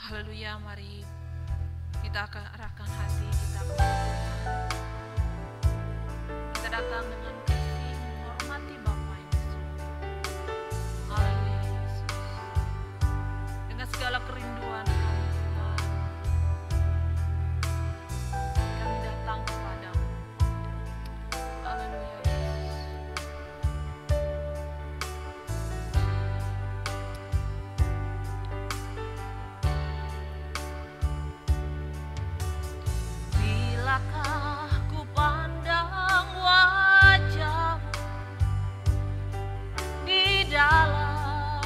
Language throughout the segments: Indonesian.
Haleluya, mari kita akan arahkan hati kita kepada Tuhan. Kita datang dengan kasih menghormati Bapa Yesus. Haleluya Yesus. Dengan segala kerinduan kami Tuhan, kami datang kepadamu. Haleluya Yesus. Bilakah ku pandang wajah-Mu di dalam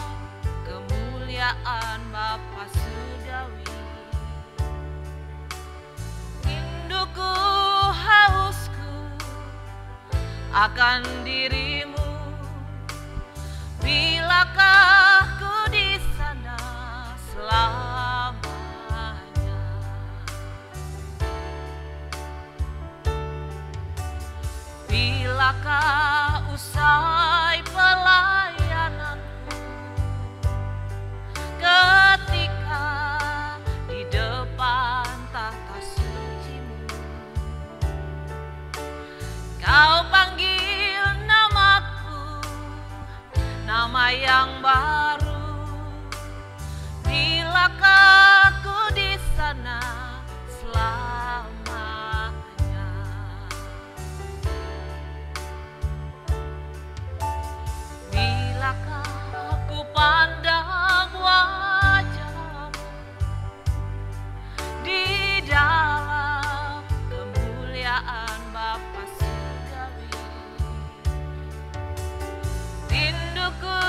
kemuliaan Bapa Surgawi, rinduku hausku akan diri-Mu. Bilakah ku di sana selamanya? Bilakah usai pelayananku, ketika di depan tahta suci-Mu, Kau panggil namaku, nama yang baru. Bilakah ku di sana selamanya? Bilakah ku pandang wajah-Mu di dalam kemuliaan Bapa Surgawi, rinduku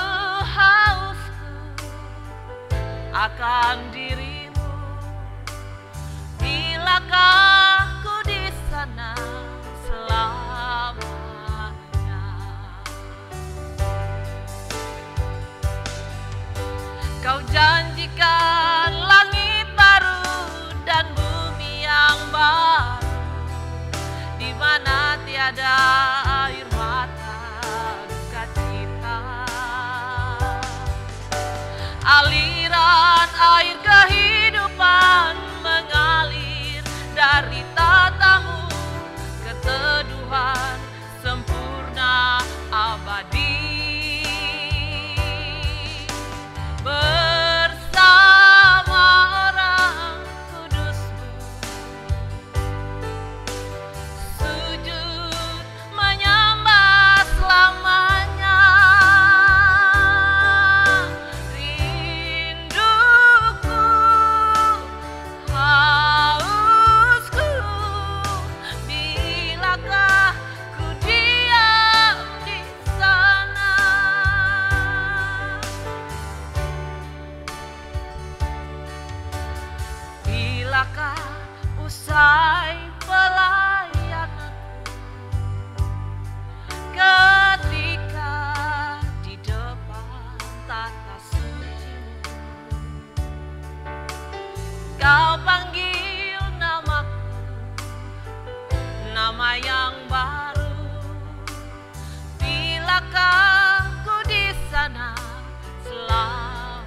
hausku akan diri-Mu. Bilakah ku di sana selamanya? Kau janjikan langit baru dan bumi yang baru, di mana tiada air mata duka cita. Aliran air kehidupan mengalir dari tata-Mu, keteduhan sempurna abadi. Bersama orang kudus-Mu, sujud menyembah selamanya. Rinduku, hausku, bilakah ku diam di sana. Bilakah usai pelayananku, ketika di depan tahta suci-Mu, Kau panggil namaku, nama yang baru. Bilakah ku di sana selamanya?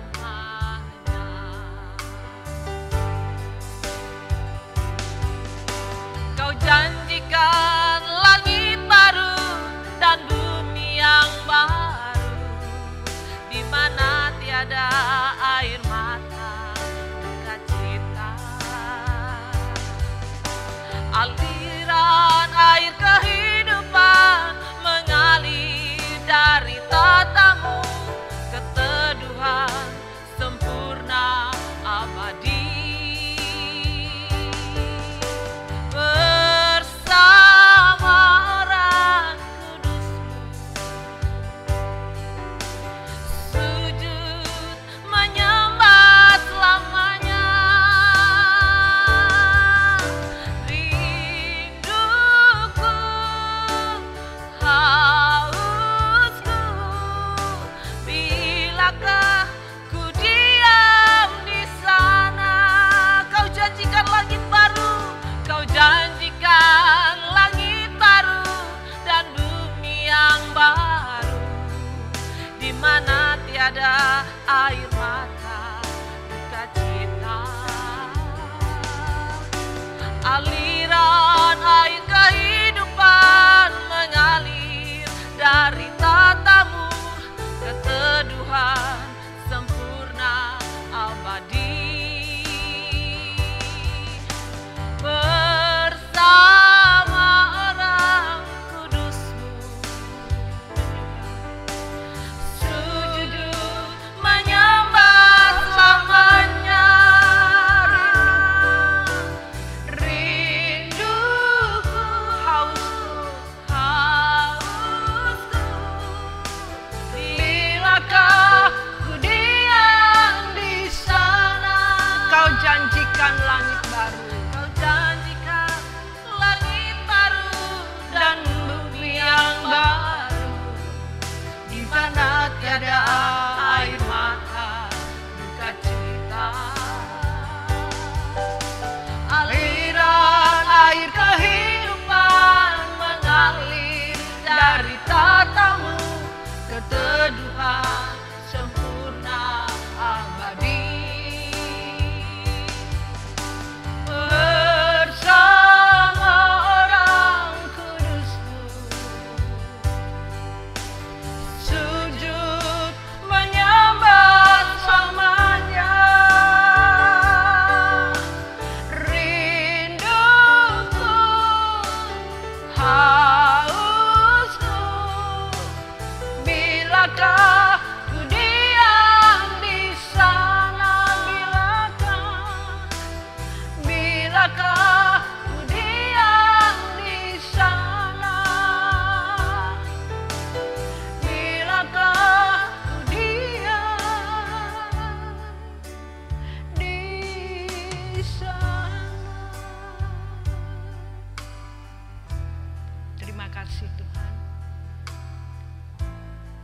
Kau janjikan langit baru dan bumi yang baru, di mana tiada air mata duka cita. Aliran air kehidupan mengalir dari tata-Mu, keteduhan sempurna abadi. Bersama orang kudus-Mu, sujud menyembah selamanya. Rinduku, hausku, bilakah ku diam di sana. Kau janjikan langit baru, Kau janjikan langit baru dan bumi yang baru, di mana tiada air mata duka cita.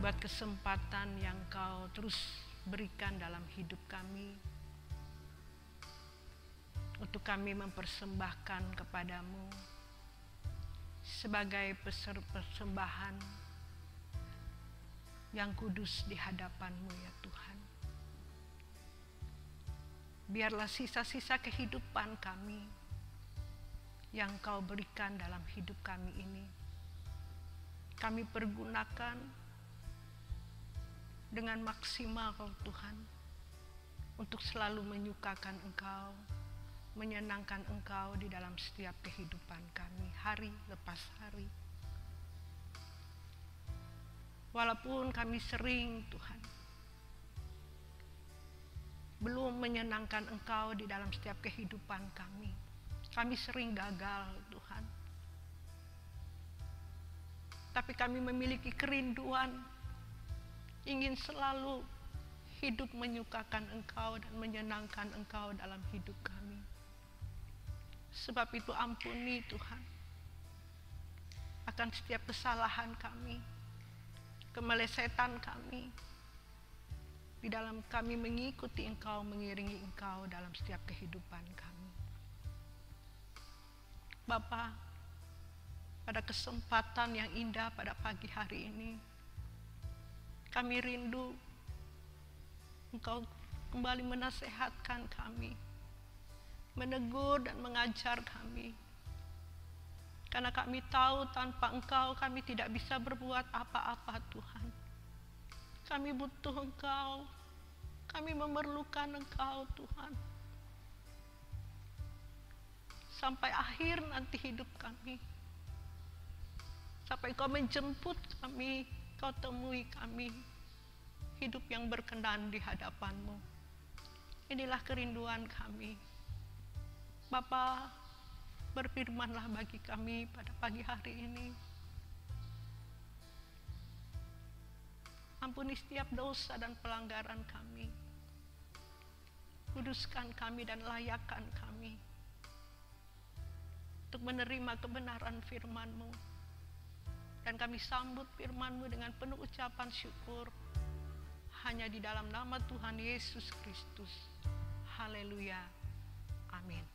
buat kesempatan yang Kau terus berikan dalam hidup kami, untuk kami mempersembahkan kepadamu sebagai persembahan yang kudus di hadapan-Mu ya Tuhan. Biarlah sisa-sisa kehidupan kami yang Kau berikan dalam hidup kami ini, kami pergunakan dengan maksimal Kau Tuhan, untuk selalu menyukakan Engkau, menyenangkan Engkau di dalam setiap kehidupan kami, hari lepas hari. Walaupun kami sering Tuhan belum menyenangkan Engkau di dalam setiap kehidupan kami sering gagal Tuhan. Tapi kami memiliki kerinduan, ingin selalu hidup menyukakan Engkau dan menyenangkan Engkau dalam hidup kami. Sebab itu ampuni Tuhan akan setiap kesalahan kami, kemelesetan kami, di dalam kami mengikuti Engkau, mengiringi Engkau dalam setiap kehidupan kami. Bapa, pada kesempatan yang indah pada pagi hari ini, kami rindu Engkau kembali menasehatkan kami, menegur dan mengajar kami. Karena kami tahu tanpa Engkau kami tidak bisa berbuat apa-apa Tuhan. Kami butuh Engkau, kami memerlukan Engkau Tuhan. Sampai akhir nanti hidup kami, sampai Kau menjemput kami, Kau temui kami, hidup yang berkenan di hadapan-Mu. Inilah kerinduan kami. Bapa, berfirmanlah bagi kami pada pagi hari ini. Ampuni setiap dosa dan pelanggaran kami. Kuduskan kami dan layakkan kami untuk menerima kebenaran firman-Mu. Dan kami sambut firman-Mu dengan penuh ucapan syukur, hanya di dalam nama Tuhan Yesus Kristus. Haleluya. Amin.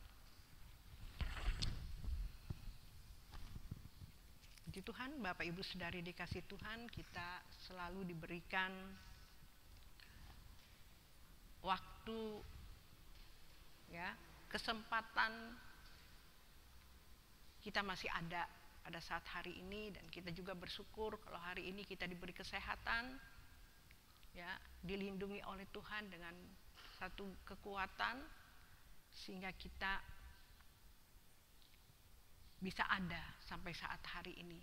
Puji Tuhan, Bapak Ibu Saudari dikasih Tuhan, kita selalu diberikan waktu, ya, kesempatan, kita masih ada pada saat hari ini, dan kita juga bersyukur kalau hari ini kita diberi kesehatan, ya, dilindungi oleh Tuhan dengan satu kekuatan sehingga kita bisa ada sampai saat hari ini.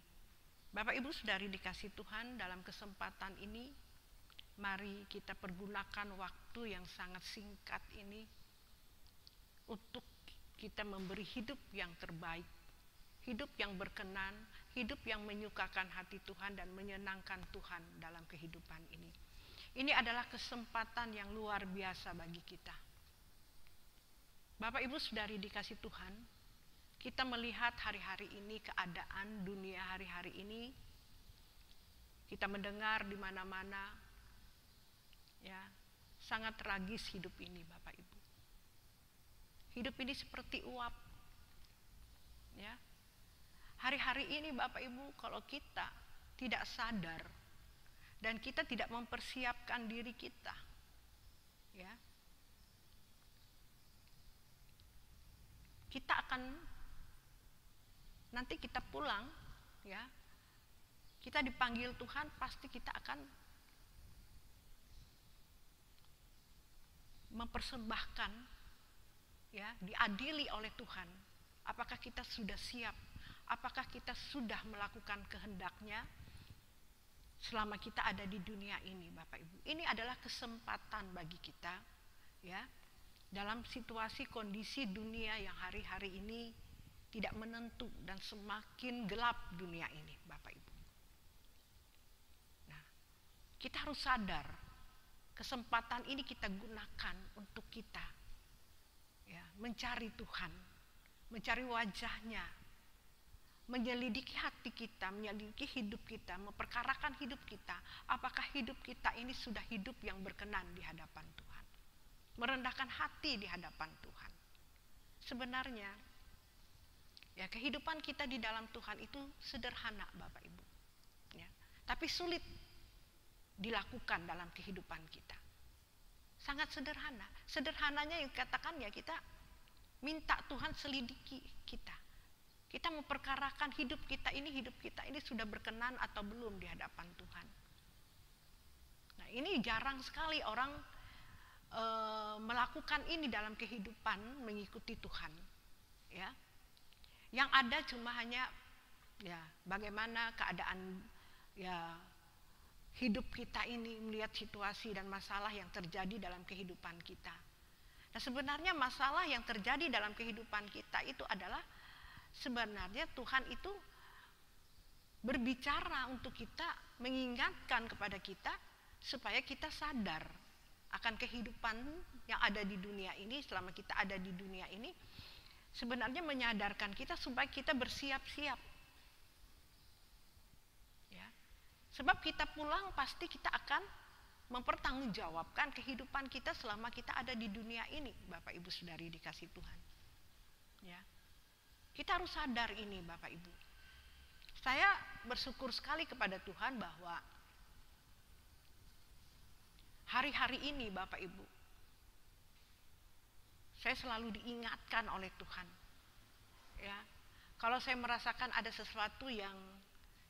Bapak Ibu Saudari dikasih Tuhan, dalam kesempatan ini mari kita pergunakan waktu yang sangat singkat ini untuk kita memberi hidup yang terbaik, hidup yang berkenan, hidup yang menyukakan hati Tuhan dan menyenangkan Tuhan dalam kehidupan ini. Ini adalah kesempatan yang luar biasa bagi kita. Bapak Ibu Saudari dikasih Tuhan, kita melihat hari-hari ini, keadaan dunia hari-hari ini, kita mendengar di mana-mana, ya, sangat tragis hidup ini Bapak Ibu. Hidup ini seperti uap, ya. Hari-hari ini Bapak Ibu, kalau kita tidak sadar dan kita tidak mempersiapkan diri kita, ya, kita akan, nanti kita pulang, ya, kita dipanggil Tuhan, pasti kita akan mempersembahkan, ya, diadili oleh Tuhan. Apakah kita sudah siap? Apakah kita sudah melakukan kehendak-Nya selama kita ada di dunia ini, Bapak Ibu? Ini adalah kesempatan bagi kita, ya, dalam situasi kondisi dunia yang hari-hari ini tidak menentu dan semakin gelap dunia ini, Bapak Ibu. Nah, kita harus sadar, kesempatan ini kita gunakan untuk kita, ya, mencari Tuhan, mencari wajah-Nya, menyelidiki hati kita, menyelidiki hidup kita, memperkarakan hidup kita. Apakah hidup kita ini sudah hidup yang berkenan di hadapan Tuhan? Merendahkan hati di hadapan Tuhan. Sebenarnya, ya kehidupan kita di dalam Tuhan itu sederhana, Bapak Ibu. Ya, tapi sulit dilakukan dalam kehidupan kita. Sangat sederhana. Sederhananya yang katakan ya kita minta Tuhan selidiki kita. Kita memperkarakan hidup kita ini sudah berkenan atau belum di hadapan Tuhan. Nah, ini jarang sekali orang melakukan ini dalam kehidupan mengikuti Tuhan. Ya. Yang ada cuma hanya ya bagaimana keadaan ya hidup kita ini, melihat situasi dan masalah yang terjadi dalam kehidupan kita. Nah, sebenarnya masalah yang terjadi dalam kehidupan kita itu adalah sebenarnya Tuhan itu berbicara untuk kita, mengingatkan kepada kita supaya kita sadar akan kehidupan yang ada di dunia ini. Selama kita ada di dunia ini, sebenarnya menyadarkan kita supaya kita bersiap-siap. Sebab kita pulang pasti kita akan mempertanggungjawabkan kehidupan kita selama kita ada di dunia ini, Bapak Ibu Saudari dikasih Tuhan. Ya. Kita harus sadar ini, Bapak Ibu. Saya bersyukur sekali kepada Tuhan bahwa hari-hari ini, Bapak Ibu, saya selalu diingatkan oleh Tuhan. Ya. Kalau saya merasakan ada sesuatu yang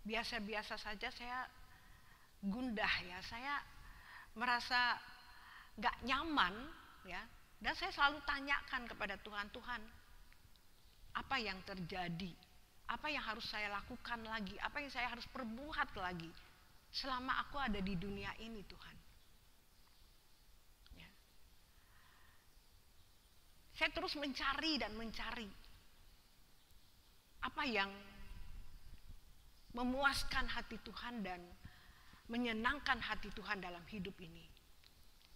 biasa-biasa saja, saya gundah ya, saya merasa gak nyaman ya, dan saya selalu tanyakan kepada Tuhan, Tuhan, apa yang terjadi, apa yang harus saya lakukan lagi, apa yang saya harus perbuat lagi selama aku ada di dunia ini, Tuhan. Ya. Saya terus mencari dan mencari apa yang memuaskan hati Tuhan dan menyenangkan hati Tuhan dalam hidup ini.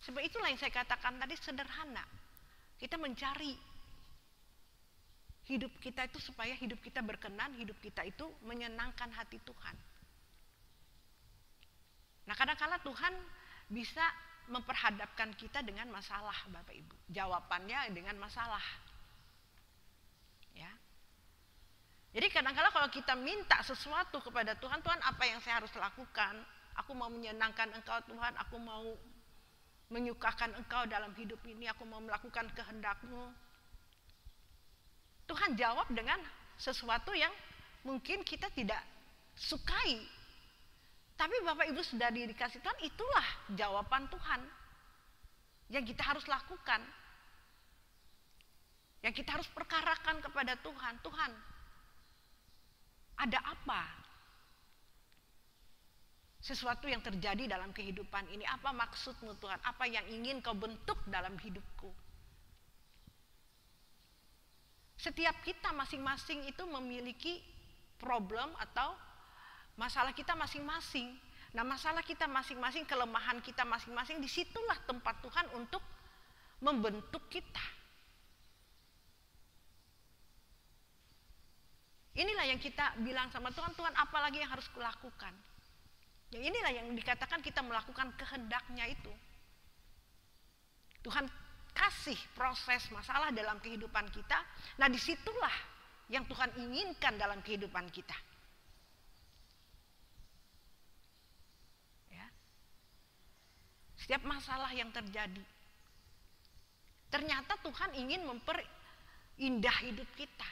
Sebab itulah yang saya katakan tadi, sederhana. Kita mencari hidup kita itu supaya hidup kita berkenan, hidup kita itu menyenangkan hati Tuhan. Nah, kadang-kala Tuhan bisa memperhadapkan kita dengan masalah, Bapak Ibu. Jawabannya dengan masalah. Ya. Jadi kadang-kadang kalau kita minta sesuatu kepada Tuhan, Tuhan apa yang saya harus lakukan? Aku mau menyenangkan Engkau Tuhan, aku mau menyukakan Engkau dalam hidup ini, aku mau melakukan kehendak-Mu. Tuhan jawab dengan sesuatu yang mungkin kita tidak sukai. Tapi Bapak Ibu sudah dikasih Tuhan, itulah jawaban Tuhan yang kita harus lakukan. Yang kita harus perkarakan kepada Tuhan. Tuhan, ada apa? Sesuatu yang terjadi dalam kehidupan ini, apa maksud-Mu Tuhan? Apa yang ingin Kau bentuk dalam hidupku? Setiap kita masing-masing itu memiliki problem atau masalah kita masing-masing. Nah, masalah kita masing-masing, kelemahan kita masing-masing, disitulah tempat Tuhan untuk membentuk kita. Inilah yang kita bilang sama Tuhan, Tuhan apa lagi yang harus kulakukan? Yang inilah yang dikatakan kita melakukan kehendak-Nya itu. Tuhan kasih proses masalah dalam kehidupan kita. Nah, disitulah yang Tuhan inginkan dalam kehidupan kita. Ya. Setiap masalah yang terjadi, ternyata Tuhan ingin memperindah hidup kita.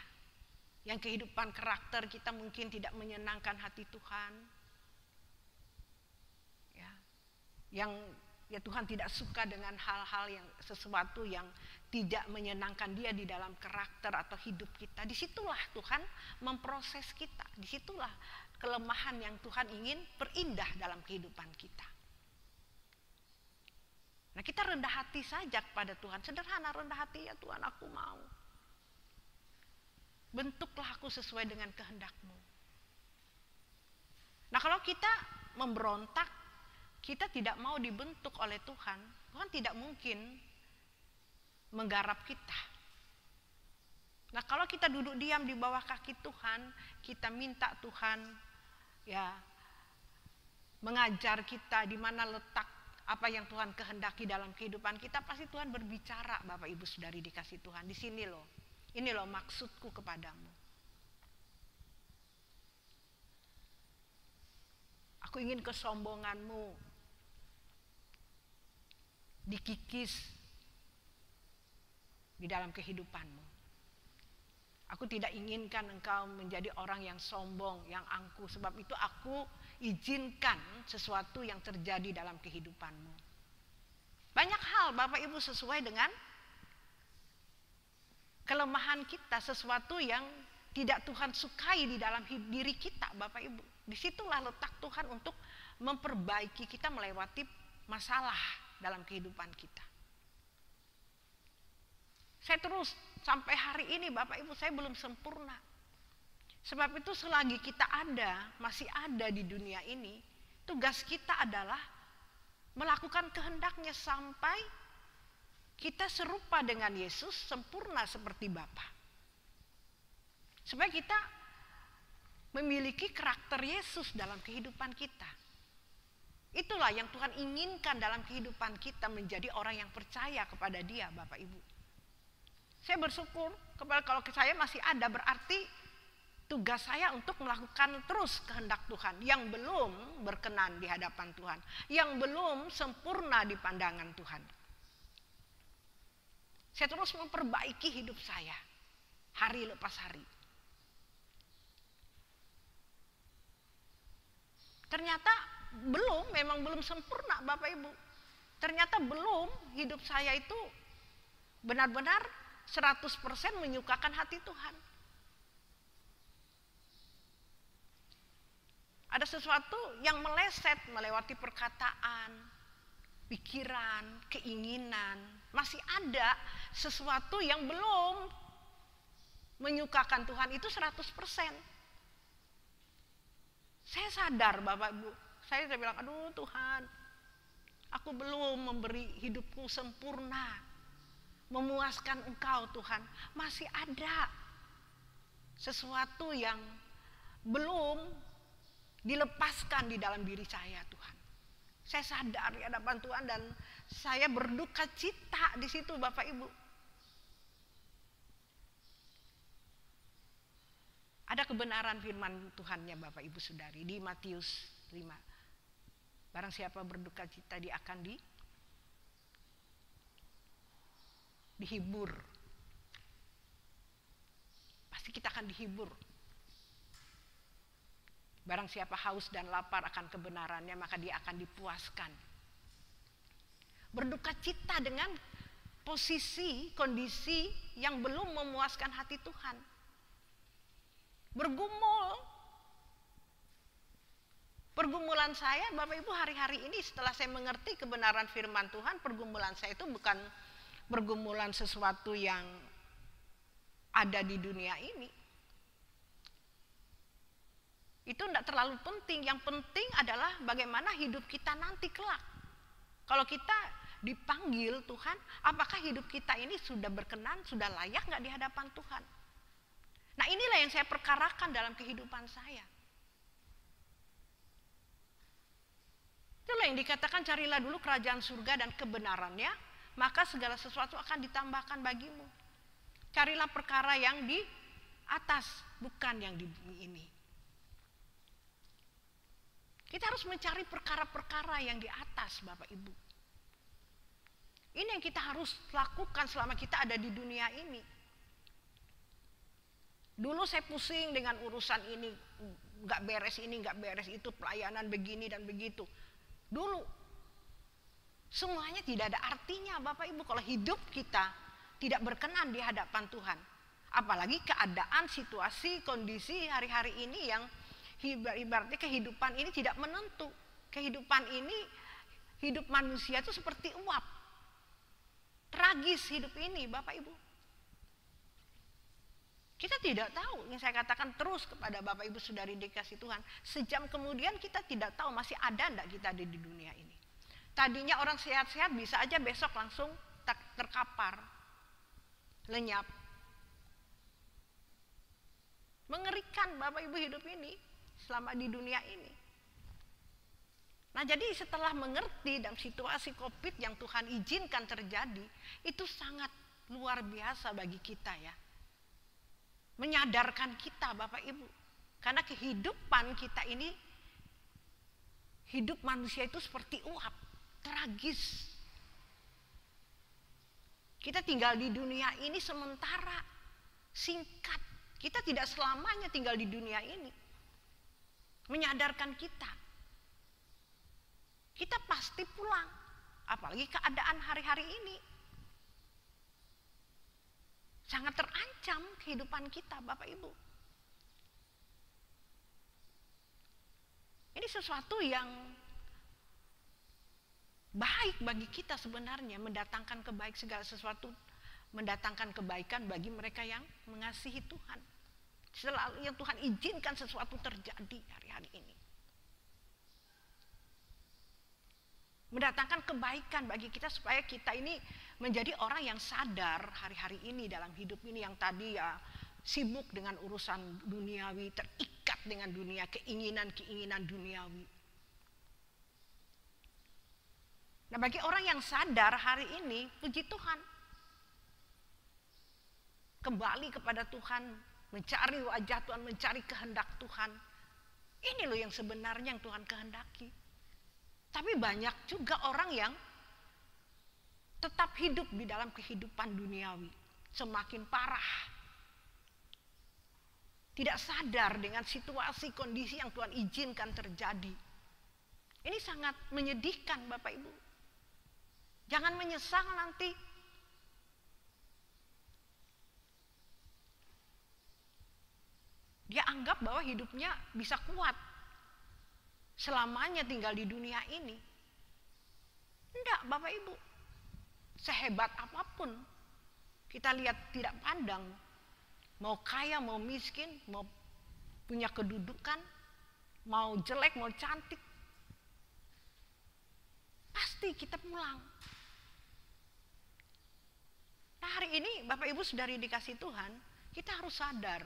Yang kehidupan karakter kita mungkin tidak menyenangkan hati Tuhan. Ya. Yang ya Tuhan tidak suka dengan hal-hal yang sesuatu yang tidak menyenangkan Dia di dalam karakter atau hidup kita. Disitulah Tuhan memproses kita. Disitulah kelemahan yang Tuhan ingin perindah dalam kehidupan kita. Nah, kita rendah hati saja kepada Tuhan. Sederhana, rendah hati, ya Tuhan, aku mau. Bentuklah aku sesuai dengan kehendak-Mu. Nah, kalau kita memberontak, kita tidak mau dibentuk oleh Tuhan, Tuhan tidak mungkin menggarap kita. Nah, kalau kita duduk diam di bawah kaki Tuhan, kita minta Tuhan ya mengajar kita di mana letak apa yang Tuhan kehendaki dalam kehidupan kita, pasti Tuhan berbicara, Bapak Ibu Saudari dikasih Tuhan. Di sini loh. Ini loh maksudku kepadamu. Aku ingin kesombonganmu dikikis di dalam kehidupanmu. Aku tidak inginkan engkau menjadi orang yang sombong, yang angkuh. Sebab itu aku izinkan sesuatu yang terjadi dalam kehidupanmu. Banyak hal Bapak Ibu sesuai dengan kelemahan kita. Sesuatu yang tidak Tuhan sukai di dalam diri kita Bapak Ibu. Disitulah letak Tuhan untuk memperbaiki kita melewati masalah dalam kehidupan kita. Saya terus sampai hari ini Bapak Ibu, saya belum sempurna. Sebab itu selagi kita masih ada di dunia ini, tugas kita adalah melakukan kehendaknya sampai kita serupa dengan Yesus, sempurna seperti Bapa. Supaya kita memiliki karakter Yesus dalam kehidupan kita. Itulah yang Tuhan inginkan dalam kehidupan kita, menjadi orang yang percaya kepada Dia Bapak Ibu. Saya bersyukur kalau saya masih ada, berarti tugas saya untuk melakukan terus kehendak Tuhan yang belum berkenan di hadapan Tuhan, yang belum sempurna di pandangan Tuhan. Saya terus memperbaiki hidup saya hari lepas hari. Ternyata memang belum sempurna Bapak Ibu. Ternyata hidup saya itu benar-benar 100% menyukakan hati Tuhan. Ada sesuatu yang meleset melewati perkataan, pikiran, keinginan. Masih ada sesuatu yang belum menyukakan Tuhan, itu 100%. Saya sadar Bapak Ibu, saya bilang, aduh Tuhan, aku belum memberi hidupku sempurna, memuaskan Engkau Tuhan. Masih ada sesuatu yang belum dilepaskan di dalam diri saya Tuhan. Saya sadar di hadapan Tuhan dan saya berduka cita di situ Bapak Ibu. Ada kebenaran firman Tuhannya Bapak Ibu Saudari di Matius 5. Barang siapa berduka cita, dia akan dihibur. Pasti kita akan dihibur. Barang siapa haus dan lapar akan kebenarannya, maka dia akan dipuaskan. Berduka cita dengan posisi, kondisi yang belum memuaskan hati Tuhan. Pergumulan saya Bapak Ibu hari-hari ini setelah saya mengerti kebenaran firman Tuhan, pergumulan saya itu bukan pergumulan sesuatu yang ada di dunia ini. Itu tidak terlalu penting. Yang penting adalah bagaimana hidup kita nanti kelak. Kalau kita dipanggil Tuhan, apakah hidup kita ini sudah berkenan, sudah layak nggak di hadapan Tuhan? Nah, inilah yang saya perkarakan dalam kehidupan saya. Itulah yang dikatakan, carilah dulu kerajaan surga dan kebenarannya, maka segala sesuatu akan ditambahkan bagimu. Carilah perkara yang di atas, bukan yang di bumi ini. Kita harus mencari perkara-perkara yang di atas Bapak Ibu. Ini yang kita harus lakukan selama kita ada di dunia ini. Dulu saya pusing dengan urusan ini, gak beres ini, gak beres itu, pelayanan begini dan begitu. Dulu semuanya tidak ada artinya Bapak Ibu kalau hidup kita tidak berkenan di hadapan Tuhan. Apalagi keadaan, situasi, kondisi hari-hari ini yang ibaratnya kehidupan ini tidak menentu. Kehidupan ini, hidup manusia itu seperti uap. Tragis hidup ini Bapak Ibu. Kita tidak tahu, yang saya katakan terus kepada Bapak Ibu Saudari dikasih Tuhan. Sejam kemudian kita tidak tahu masih ada enggak kita ada di dunia ini. Tadinya orang sehat-sehat bisa aja besok langsung terkapar, lenyap. Mengerikan Bapak Ibu hidup ini selama di dunia ini. Nah, jadi setelah mengerti dalam situasi COVID yang Tuhan izinkan terjadi, itu sangat luar biasa bagi kita ya. Menyadarkan kita Bapak Ibu. Karena kehidupan kita ini, hidup manusia itu seperti uap, tragis. Kita tinggal di dunia ini sementara, singkat. Kita tidak selamanya tinggal di dunia ini. Menyadarkan kita. Kita pasti pulang. Apalagi keadaan hari-hari ini. Sangat terancam kehidupan kita Bapak Ibu. Ini sesuatu yang baik bagi kita sebenarnya. Mendatangkan kebaikan segala sesuatu. Mendatangkan kebaikan bagi mereka yang mengasihi Tuhan. Selalu yang Tuhan izinkan sesuatu terjadi hari-hari ini. Mendatangkan kebaikan bagi kita supaya kita ini menjadi orang yang sadar hari-hari ini dalam hidup ini yang tadi ya sibuk dengan urusan duniawi, terikat dengan dunia, keinginan-keinginan duniawi. Nah, bagi orang yang sadar hari ini, puji Tuhan. Kembali kepada Tuhan, mencari wajah Tuhan, mencari kehendak Tuhan. Ini loh yang sebenarnya yang Tuhan kehendaki. Tapi banyak juga orang yang tetap hidup di dalam kehidupan duniawi. Semakin parah. Tidak sadar dengan situasi kondisi yang Tuhan izinkan terjadi. Ini sangat menyedihkan Bapak Ibu. Jangan menyesal nanti. Dia anggap bahwa hidupnya bisa kuat. Selamanya tinggal di dunia ini. Enggak Bapak Ibu. Sehebat apapun. Kita lihat tidak pandang. Mau kaya, mau miskin, mau punya kedudukan. Mau jelek, mau cantik. Pasti kita pulang. Nah, hari ini Bapak Ibu saudari dikasih Tuhan. Kita harus sadar.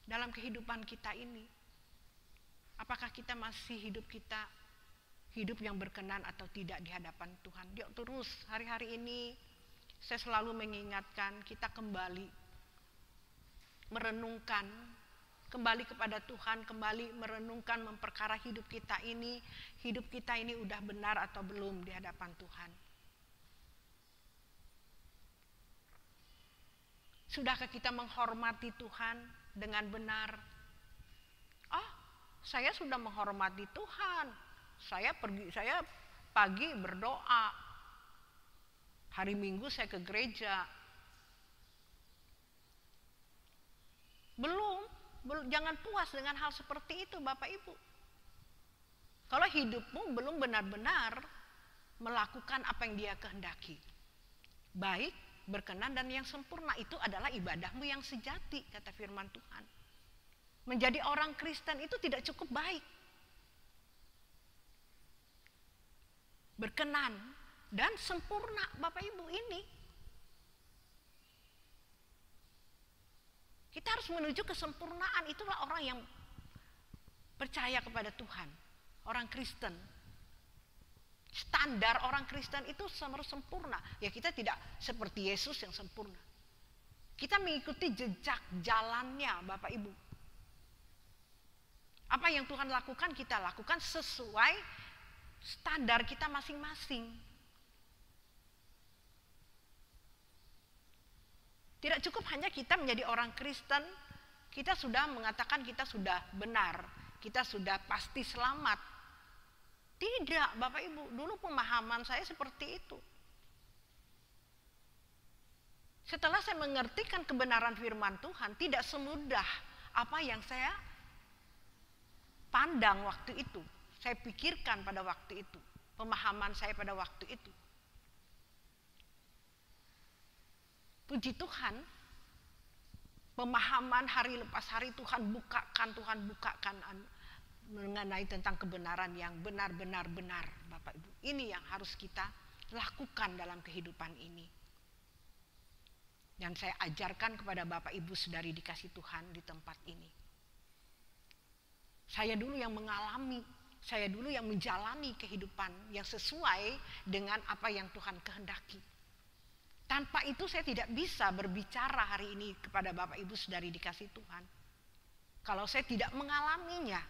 Dalam kehidupan kita ini, apakah kita masih hidup yang berkenan atau tidak di hadapan Tuhan. Dia terus hari-hari ini saya selalu mengingatkan kita kembali merenungkan, kembali kepada Tuhan, kembali merenungkan, memperkara hidup kita ini udah benar atau belum di hadapan Tuhan. Sudahkah kita menghormati Tuhan dengan benar? Oh, saya sudah menghormati Tuhan. Saya pagi berdoa. Hari Minggu saya ke gereja. Belum, jangan puas dengan hal seperti itu Bapak Ibu. Kalau hidupmu belum benar-benar melakukan apa yang Dia kehendaki. Baik, berkenan dan yang sempurna, itu adalah ibadahmu yang sejati, kata firman Tuhan. Menjadi orang Kristen itu tidak cukup baik. Berkenan dan sempurna Bapak Ibu ini. Kita harus menuju kesempurnaan. Itulah orang yang percaya kepada Tuhan. Orang Kristen. Standar orang Kristen itu harus sempurna. Ya kita tidak seperti Yesus yang sempurna. Kita mengikuti jejak jalannya Bapak Ibu. Apa yang Tuhan lakukan kita lakukan sesuai standar kita masing-masing. Tidak cukup hanya kita menjadi orang Kristen, kita sudah mengatakan kita sudah benar, kita sudah pasti selamat. Tidak Bapak Ibu, dulu pemahaman saya seperti itu. Setelah saya mengertikan kebenaran firman Tuhan, tidak semudah apa yang saya pandang waktu itu. Saya pikirkan pada waktu itu. Pemahaman saya pada waktu itu. Puji Tuhan, pemahaman hari lepas hari Tuhan bukakan mengenai tentang kebenaran yang benar-benar benar Bapak Ibu. Ini yang harus kita lakukan dalam kehidupan ini. Dan saya ajarkan kepada Bapak Ibu Saudari dikasih Tuhan di tempat ini. Saya dulu yang mengalami, saya dulu yang menjalani kehidupan yang sesuai dengan apa yang Tuhan kehendaki. Tanpa itu saya tidak bisa berbicara hari ini kepada Bapak Ibu Saudari dikasih Tuhan. Kalau saya tidak mengalaminya,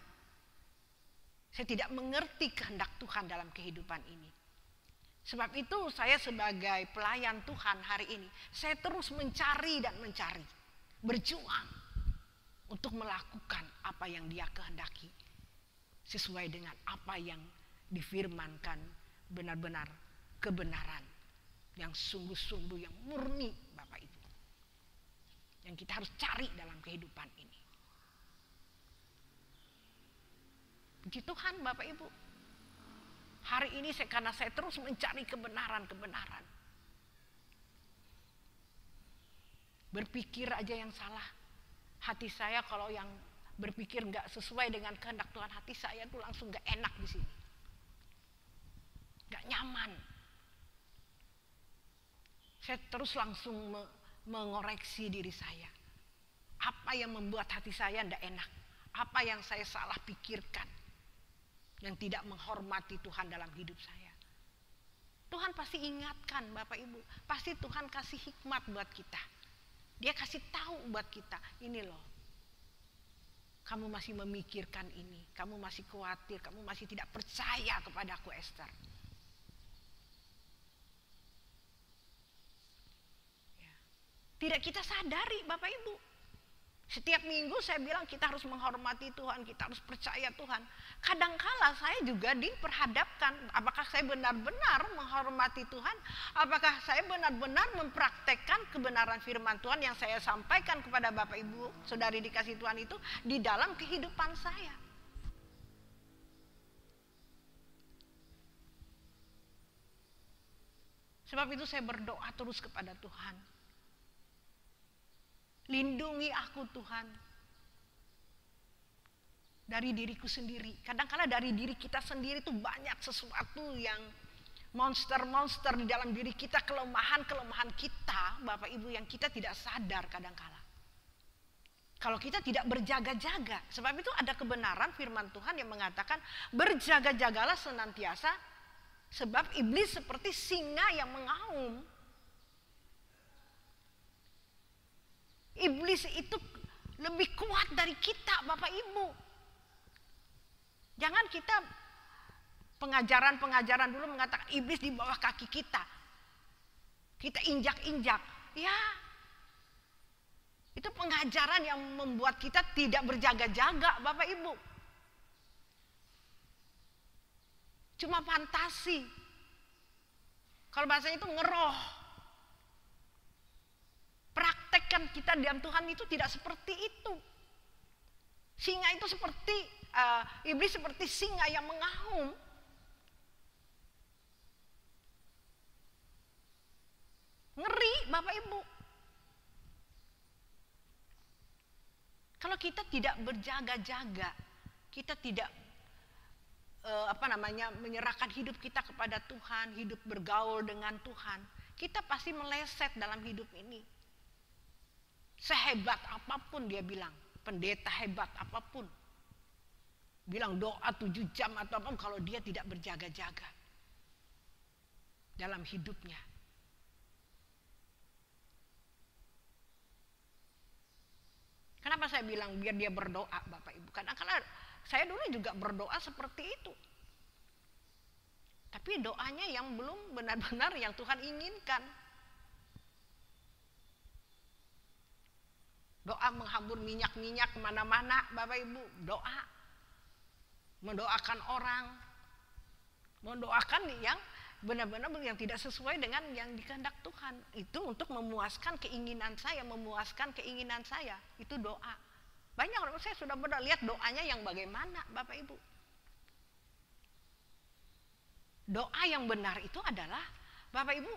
saya tidak mengerti kehendak Tuhan dalam kehidupan ini. Sebab itu saya sebagai pelayan Tuhan hari ini, saya terus mencari dan mencari, berjuang untuk melakukan apa yang Dia kehendaki sesuai dengan apa yang difirmankan, benar-benar kebenaran yang sungguh-sungguh, yang murni, Bapak Ibu, yang kita harus cari dalam kehidupan ini. Puji Tuhan Bapak Ibu, hari ini karena saya terus mencari kebenaran-kebenaran. Berpikir aja yang salah. Hati saya kalau yang berpikir gak sesuai dengan kehendak Tuhan, hati saya tuh langsung gak enak di sini. Gak nyaman. Saya terus langsung mengoreksi diri saya. Apa yang membuat hati saya gak enak? Apa yang saya salah pikirkan? Yang tidak menghormati Tuhan dalam hidup saya. Tuhan pasti ingatkan Bapak Ibu. Pasti Tuhan kasih hikmat buat kita. Dia kasih tahu buat kita. Ini loh. Kamu masih memikirkan ini. Kamu masih khawatir. Kamu masih tidak percaya kepadaku Esther. Ya. Tidak kita sadari Bapak Ibu. Setiap minggu saya bilang kita harus menghormati Tuhan, kita harus percaya Tuhan. Kadangkala saya juga diperhadapkan, apakah saya benar-benar menghormati Tuhan, apakah saya benar-benar mempraktekkan kebenaran firman Tuhan yang saya sampaikan kepada Bapak Ibu, Saudari dikasih Tuhan itu di dalam kehidupan saya. Sebab itu saya berdoa terus kepada Tuhan. Lindungi aku Tuhan dari diriku sendiri. Kadang-kala dari diri kita sendiri itu banyak sesuatu yang monster-monster di dalam diri kita, kelemahan-kelemahan kita, Bapak Ibu, yang kita tidak sadar kadang-kala. Kalau kita tidak berjaga-jaga, sebab itu ada kebenaran firman Tuhan yang mengatakan berjaga-jagalah senantiasa, sebab iblis seperti singa yang mengaum. Iblis itu lebih kuat dari kita Bapak Ibu. Jangan kita pengajaran-pengajaran dulu mengatakan iblis di bawah kaki kita. Kita injak-injak. Ya, itu pengajaran yang membuat kita tidak berjaga-jaga Bapak Ibu. Cuma fantasi. Kalau bahasanya itu ngeroh. Praktekkan kita dalam Tuhan itu tidak seperti itu. Singa itu seperti, iblis seperti singa yang mengaum. Ngeri Bapak Ibu. Kalau kita tidak berjaga-jaga, kita tidak menyerahkan hidup kita kepada Tuhan, hidup bergaul dengan Tuhan, kita pasti meleset dalam hidup ini. Sehebat apapun dia bilang, pendeta hebat apapun, bilang doa 7 jam atau apapun, kalau dia tidak berjaga-jaga dalam hidupnya. Kenapa saya bilang biar dia berdoa Bapak Ibu? Karena saya dulu juga berdoa seperti itu. Tapi doanya yang belum benar-benar yang Tuhan inginkan. Doa menghambur minyak-minyak kemana-mana Bapak Ibu. Doa. Mendoakan orang. Mendoakan yang benar-benar yang tidak sesuai dengan yang dikehendak Tuhan. Itu untuk memuaskan keinginan saya. Memuaskan keinginan saya. Itu doa. Banyak orang saya sudah pernah lihat doanya yang bagaimana Bapak Ibu. Doa yang benar itu adalah Bapak Ibu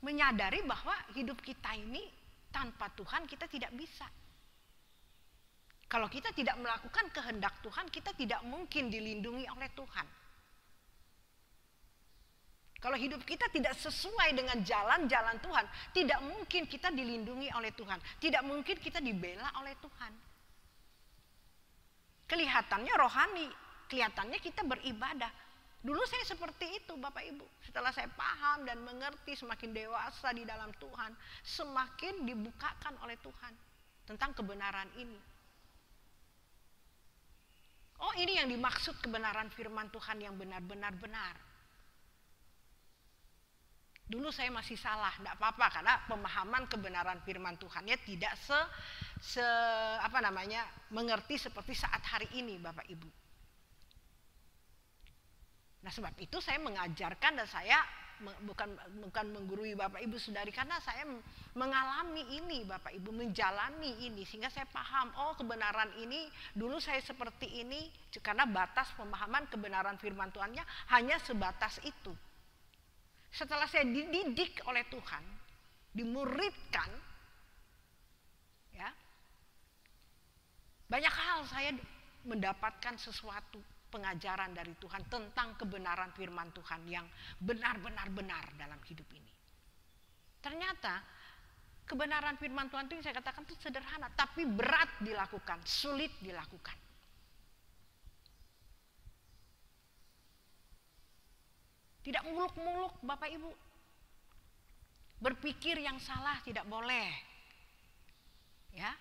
menyadari bahwa hidup kita ini tanpa Tuhan kita tidak bisa. Kalau kita tidak melakukan kehendak Tuhan, kita tidak mungkin dilindungi oleh Tuhan. Kalau hidup kita tidak sesuai dengan jalan-jalan Tuhan, tidak mungkin kita dilindungi oleh Tuhan. Tidak mungkin kita dibela oleh Tuhan. Kelihatannya rohani, kelihatannya kita beribadah. Dulu saya seperti itu Bapak Ibu. Setelah saya paham dan mengerti, semakin dewasa di dalam Tuhan, semakin dibukakan oleh Tuhan tentang kebenaran ini. Oh, ini yang dimaksud kebenaran firman Tuhan yang benar-benar benar. Dulu saya masih salah, tidak apa-apa, karena pemahaman kebenaran firman Tuhannya tidak mengerti seperti saat hari ini Bapak Ibu. Nah, sebab itu saya mengajarkan dan saya bukan menggurui Bapak Ibu Saudari, karena saya mengalami ini Bapak Ibu, menjalani ini sehingga saya paham, oh kebenaran ini dulu saya seperti ini karena batas pemahaman kebenaran firman Tuhannya hanya sebatas itu. Setelah saya dididik oleh Tuhan, dimuridkan, ya, banyak hal saya mendapatkan sesuatu pengajaran dari Tuhan tentang kebenaran firman Tuhan yang benar-benar benar dalam hidup ini. Ternyata kebenaran firman Tuhan itu yang saya katakan itu sederhana, tapi berat dilakukan, sulit dilakukan. Tidak muluk-muluk Bapak Ibu. Berpikir yang salah tidak boleh. Ya.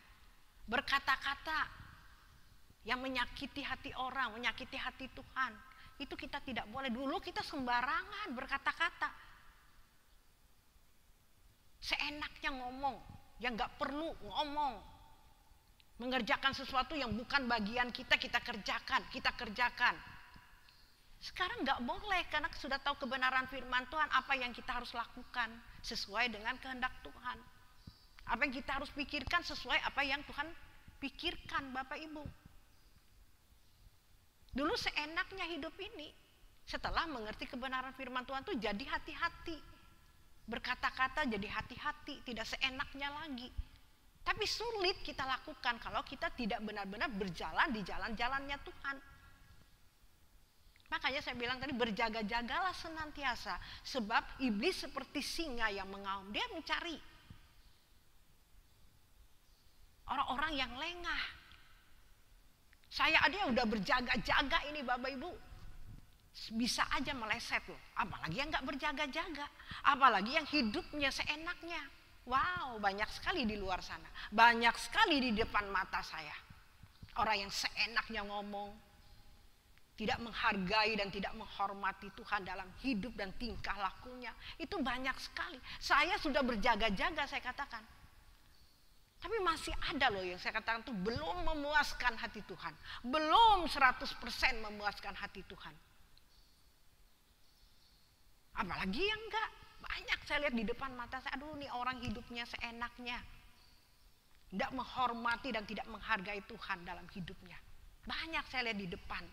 Berkata-kata yang menyakiti hati orang, menyakiti hati Tuhan, itu kita tidak boleh. Dulu kita sembarangan berkata-kata. Seenaknya ngomong, yang gak perlu ngomong. Mengerjakan sesuatu yang bukan bagian kita, kita kerjakan. Sekarang nggak boleh, karena sudah tahu kebenaran firman Tuhan, apa yang kita harus lakukan sesuai dengan kehendak Tuhan. Apa yang kita harus pikirkan sesuai apa yang Tuhan pikirkan Bapak Ibu. Dulu seenaknya hidup ini, setelah mengerti kebenaran firman Tuhan tuh jadi hati-hati. Berkata-kata jadi hati-hati, tidak seenaknya lagi. Tapi sulit kita lakukan kalau kita tidak benar-benar berjalan di jalan-jalannya Tuhan. Makanya saya bilang tadi, berjaga-jagalah senantiasa. Sebab iblis seperti singa yang mengaum. Dia mencari orang-orang yang lengah. Saya ada udah berjaga-jaga ini Bapak Ibu. Bisa aja meleset loh. Apalagi yang gak berjaga-jaga. Apalagi yang hidupnya seenaknya. Wow, banyak sekali di luar sana. Banyak sekali di depan mata saya. Orang yang seenaknya ngomong. Tidak menghargai dan tidak menghormati Tuhan dalam hidup dan tingkah lakunya. Itu banyak sekali. Saya sudah berjaga-jaga saya katakan. Tapi masih ada loh yang saya katakan itu belum memuaskan hati Tuhan. Belum 100% memuaskan hati Tuhan. Apalagi yang enggak. Banyak saya lihat di depan mata saya. Aduh, nih orang hidupnya seenaknya. Tidak menghormati dan tidak menghargai Tuhan dalam hidupnya. Banyak saya lihat di depan.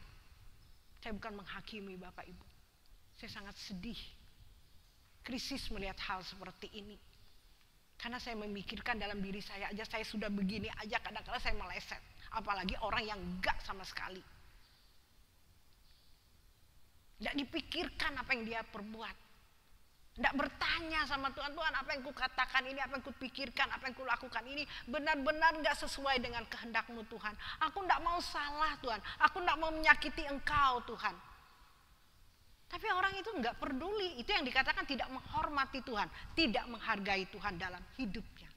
Saya bukan menghakimi Bapak Ibu. Saya sangat sedih. Krisis melihat hal seperti ini. Karena saya memikirkan dalam diri saya aja, saya sudah begini aja, kadang-kadang saya meleset. Apalagi orang yang enggak sama sekali. Tidak dipikirkan apa yang dia perbuat. Tidak bertanya sama Tuhan, Tuhan apa yang kukatakan ini, apa yang kupikirkan, apa yang kulakukan ini benar-benar gak sesuai dengan kehendak-Mu Tuhan. Aku tidak mau salah Tuhan, aku tidak mau menyakiti Engkau Tuhan. Tapi orang itu gak peduli, itu yang dikatakan tidak menghormati Tuhan, tidak menghargai Tuhan dalam hidupnya.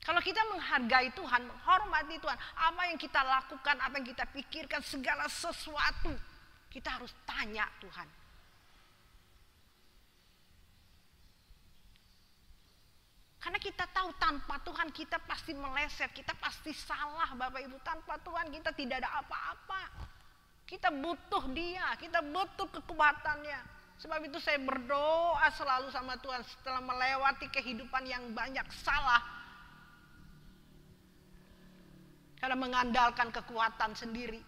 Kalau kita menghargai Tuhan, menghormati Tuhan, apa yang kita lakukan, apa yang kita pikirkan, segala sesuatu kita harus tanya Tuhan. Karena kita tahu tanpa Tuhan kita pasti meleset, kita pasti salah Bapak Ibu. Tanpa Tuhan kita tidak ada apa-apa. Kita butuh Dia, kita butuh kekuatannya. Sebab itu saya berdoa selalu sama Tuhan setelah melewati kehidupan yang banyak salah. Karena mengandalkan kekuatan sendiri.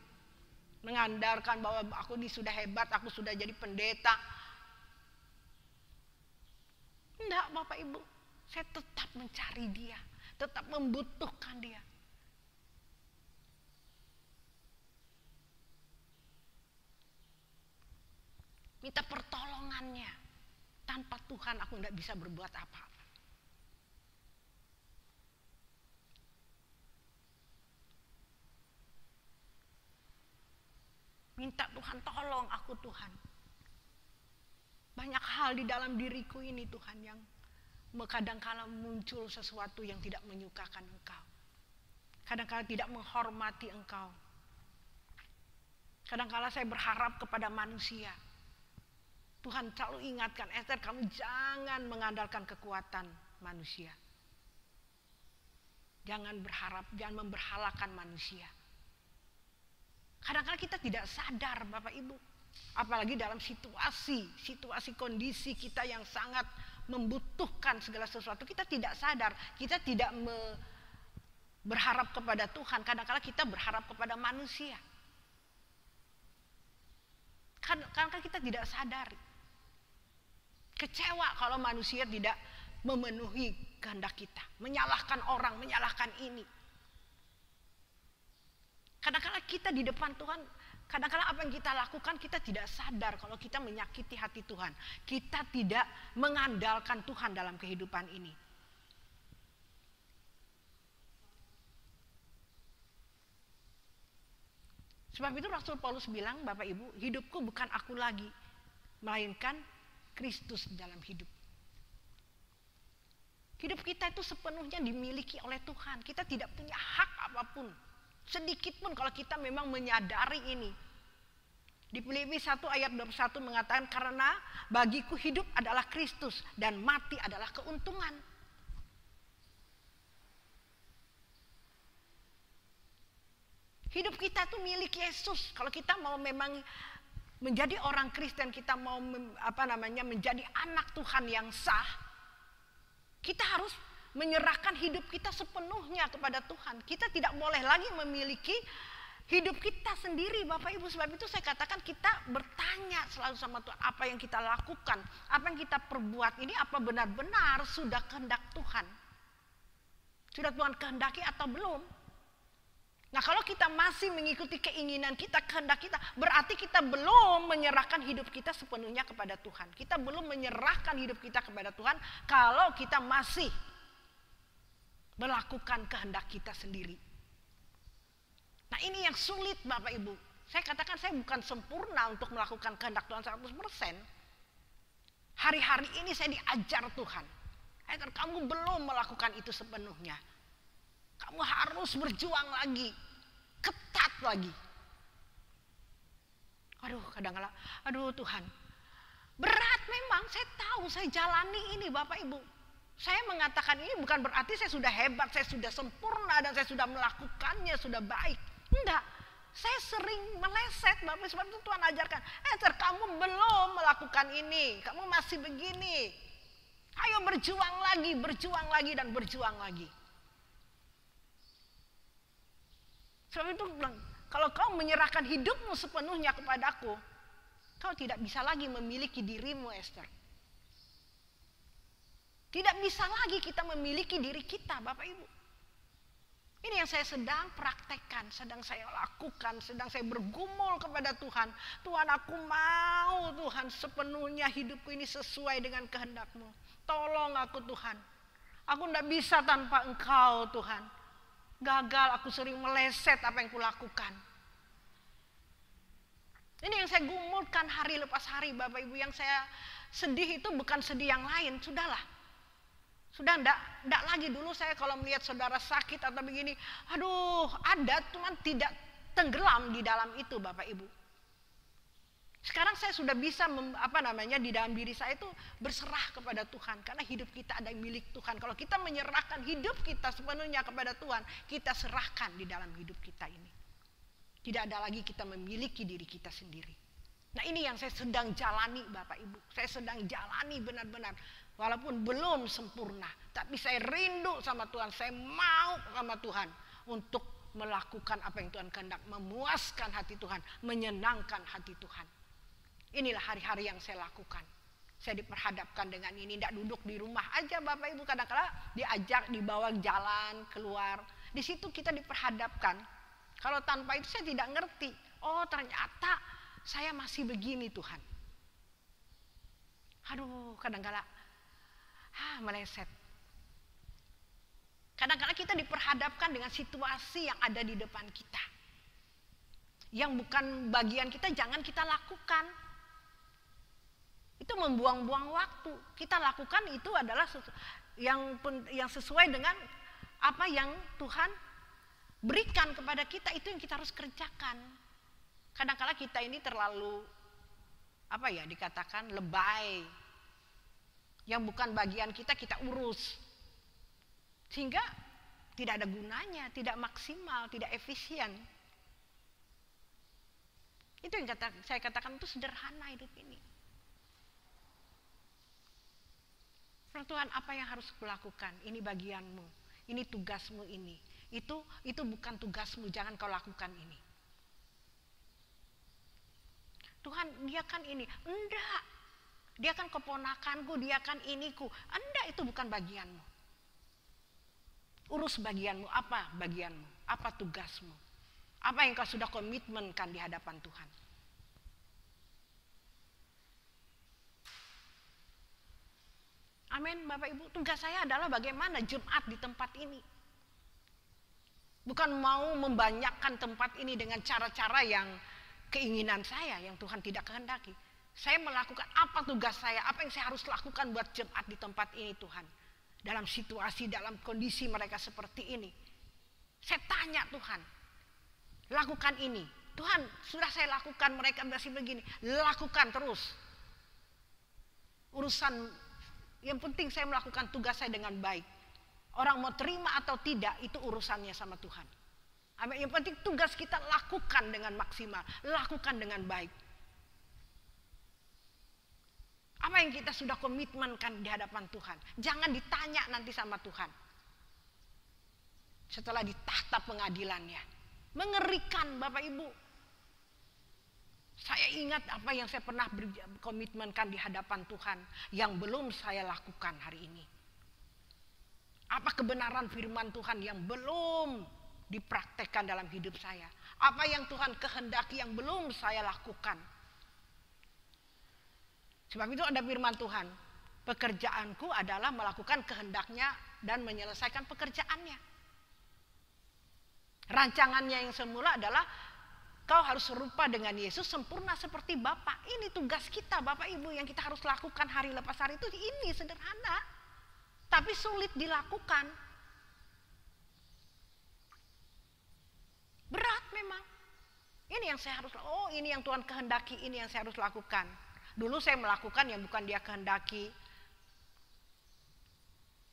Mengandalkan bahwa aku ini sudah hebat, aku sudah jadi pendeta. Enggak Bapak Ibu. Saya tetap mencari Dia, tetap membutuhkan Dia. Minta pertolongan kekuatannya. Tanpa Tuhan aku tidak bisa berbuat apa-apa. Minta Tuhan, tolong aku Tuhan. Banyak hal di dalam diriku ini Tuhan yang kadang-kala muncul sesuatu yang tidak menyukakan Engkau. Kadang-kala tidak menghormati Engkau. Kadang-kala saya berharap kepada manusia. Tuhan selalu ingatkan, Esther, kamu jangan mengandalkan kekuatan manusia. Jangan berharap, jangan memberhalakan manusia. Kadang-kala kita tidak sadar Bapak Ibu. Apalagi dalam situasi kondisi kita yang sangat membutuhkan segala sesuatu. Kita tidak sadar, kita tidak berharap kepada Tuhan. Kadang-kala kita berharap kepada manusia. Kadang-kala kita tidak sadari. Kecewa kalau manusia tidak memenuhi kehendak kita. Menyalahkan orang, menyalahkan ini. Kadang-kala kita di depan Tuhan, kadang-kala apa yang kita lakukan kita tidak sadar kalau kita menyakiti hati Tuhan. Kita tidak mengandalkan Tuhan dalam kehidupan ini. Sebab itu Rasul Paulus bilang, Bapak Ibu, hidupku bukan aku lagi, melainkan Kristus dalam hidup. Hidup kita itu sepenuhnya dimiliki oleh Tuhan. Kita tidak punya hak apapun. Sedikit pun kalau kita memang menyadari ini. Di Filipi 1 ayat 21 mengatakan, karena bagiku hidup adalah Kristus dan mati adalah keuntungan. Hidup kita itu milik Yesus. Kalau kita mau memang menjadi orang Kristen, kita mau menjadi anak Tuhan yang sah, kita harus menyerahkan hidup kita sepenuhnya kepada Tuhan. Kita tidak boleh lagi memiliki hidup kita sendiri, Bapak Ibu. Sebab itu saya katakan kita bertanya selalu sama Tuhan, apa yang kita lakukan, apa yang kita perbuat ini, apa benar-benar sudah kehendak Tuhan? Sudah Tuhan kehendaki atau belum? Nah, kalau kita masih mengikuti keinginan kita, kehendak kita, berarti kita belum menyerahkan hidup kita sepenuhnya kepada Tuhan. Kita belum menyerahkan hidup kita kepada Tuhan kalau kita masih melakukan kehendak kita sendiri. Nah, ini yang sulit Bapak Ibu. Saya katakan saya bukan sempurna untuk melakukan kehendak Tuhan 100%. Hari-hari ini saya diajar Tuhan. Kamu belum melakukan itu sepenuhnya. Kamu harus berjuang lagi, ketat lagi. Kadang-kala, Tuhan, berat memang, saya tahu, saya jalani ini Bapak Ibu. Saya mengatakan ini bukan berarti saya sudah hebat, saya sudah sempurna, dan saya sudah melakukannya, sudah baik. Enggak, saya sering meleset Bapak Ibu. Sebab itu Tuhan ajarkan, Esther, kamu belum melakukan ini, kamu masih begini. Ayo berjuang lagi, dan berjuang lagi. Sebab itu kalau kau menyerahkan hidupmu sepenuhnya kepadaku, kau tidak bisa lagi memiliki dirimu, Esther. Tidak bisa lagi kita memiliki diri kita, Bapak Ibu. Ini yang saya sedang praktekkan, sedang saya lakukan, sedang saya bergumul kepada Tuhan. Tuhan, aku mau Tuhan sepenuhnya hidupku ini sesuai dengan kehendak-Mu. Tolong aku Tuhan. Aku tidak bisa tanpa Engkau Tuhan. Gagal, aku sering meleset apa yang kulakukan. Ini yang saya gumulkan hari lepas hari Bapak Ibu. Yang saya sedih itu bukan sedih yang lain. Sudahlah. Sudah enggak lagi. Dulu saya kalau melihat saudara sakit atau begini, ada, cuman tidak tenggelam di dalam itu Bapak Ibu. Sekarang saya sudah bisa di dalam diri saya itu berserah kepada Tuhan. Karena hidup kita ada milik Tuhan. Kalau kita menyerahkan hidup kita sepenuhnya kepada Tuhan, kita serahkan di dalam hidup kita ini. Tidak ada lagi kita memiliki diri kita sendiri. Nah, ini yang saya sedang jalani Bapak Ibu. Saya sedang jalani benar-benar. Walaupun belum sempurna, tapi saya rindu sama Tuhan. Saya mau sama Tuhan untuk melakukan apa yang Tuhan kehendak, memuaskan hati Tuhan, menyenangkan hati Tuhan. Inilah hari-hari yang saya lakukan. Saya diperhadapkan dengan ini, tidak duduk di rumah aja Bapak Ibu. Kadang-kadang diajak, dibawa jalan, keluar. Di situ kita diperhadapkan. Kalau tanpa itu saya tidak ngerti. Oh, ternyata saya masih begini Tuhan. Aduh, kadang-kala meleset. Kadang-kala kita diperhadapkan dengan situasi yang ada di depan kita. Yang bukan bagian kita jangan kita lakukan. Itu membuang-buang waktu. Kita lakukan itu adalah yang sesuai dengan apa yang Tuhan berikan kepada kita, itu yang kita harus kerjakan. Kadang-kala kita ini terlalu dikatakan lebay. Yang bukan bagian kita urus. Sehingga tidak ada gunanya, tidak maksimal, tidak efisien. Itu yang saya katakan itu sederhana hidup ini. Tuhan, apa yang harus kulakukan? Ini bagianmu, ini tugasmu ini. Itu bukan tugasmu, jangan kau lakukan ini. Tuhan, dia kan ini. Enggak. Dia kan keponakanku, dia kan iniku. Enggak, itu bukan bagianmu. Urus bagianmu, apa bagianmu? Apa tugasmu? Apa yang kau sudah komitmenkan di hadapan Tuhan? Amin, Bapak Ibu. Tugas saya adalah bagaimana jemaat di tempat ini. Bukan mau membanyakkan tempat ini dengan cara-cara yang keinginan saya, yang Tuhan tidak kehendaki. Saya melakukan apa tugas saya, apa yang saya harus lakukan buat jemaat di tempat ini, Tuhan. Dalam situasi, dalam kondisi mereka seperti ini. Saya tanya Tuhan, lakukan ini. Tuhan, sudah saya lakukan, mereka masih begini. Lakukan terus. Urusan, yang penting saya melakukan tugas saya dengan baik. Orang mau terima atau tidak, itu urusannya sama Tuhan. Amin. Yang penting tugas kita lakukan dengan maksimal. Lakukan dengan baik. Apa yang kita sudah komitmenkan di hadapan Tuhan. Jangan ditanya nanti sama Tuhan. Setelah di tahta pengadilannya. Mengerikan Bapak Ibu. Saya ingat apa yang saya pernah berkomitmenkan di hadapan Tuhan. Yang belum saya lakukan hari ini. Apa kebenaran firman Tuhan yang belum dipraktekkan dalam hidup saya. Apa yang Tuhan kehendaki yang belum saya lakukan. Sebab itu ada firman Tuhan, pekerjaanku adalah melakukan kehendaknya dan menyelesaikan pekerjaannya. Rancangannya yang semula adalah kau harus serupa dengan Yesus, sempurna seperti Bapa. Ini tugas kita Bapak Ibu yang kita harus lakukan hari lepas hari itu. Ini sederhana, tapi sulit dilakukan. Berat memang. Ini yang saya harus, ini yang Tuhan kehendaki, ini yang saya harus lakukan. Dulu saya melakukan yang bukan dia kehendaki.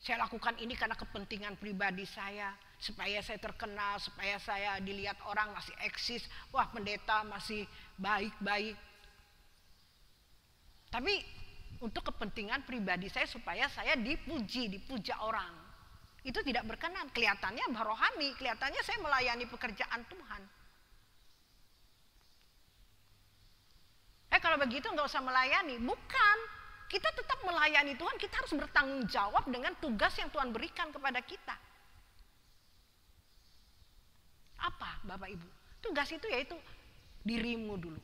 Saya lakukan ini karena kepentingan pribadi saya. Supaya saya terkenal, supaya saya dilihat orang masih eksis. Wah, pendeta masih baik-baik. Tapi untuk kepentingan pribadi saya supaya saya dipuja orang. Itu tidak berkenan. Kelihatannya rohani, kelihatannya saya melayani pekerjaan Tuhan. Kalau begitu nggak usah melayani. Bukan. Kita tetap melayani Tuhan. Kita harus bertanggung jawab dengan tugas yang Tuhan berikan kepada kita. Apa Bapak Ibu? Tugas itu yaitu dirimu dulu.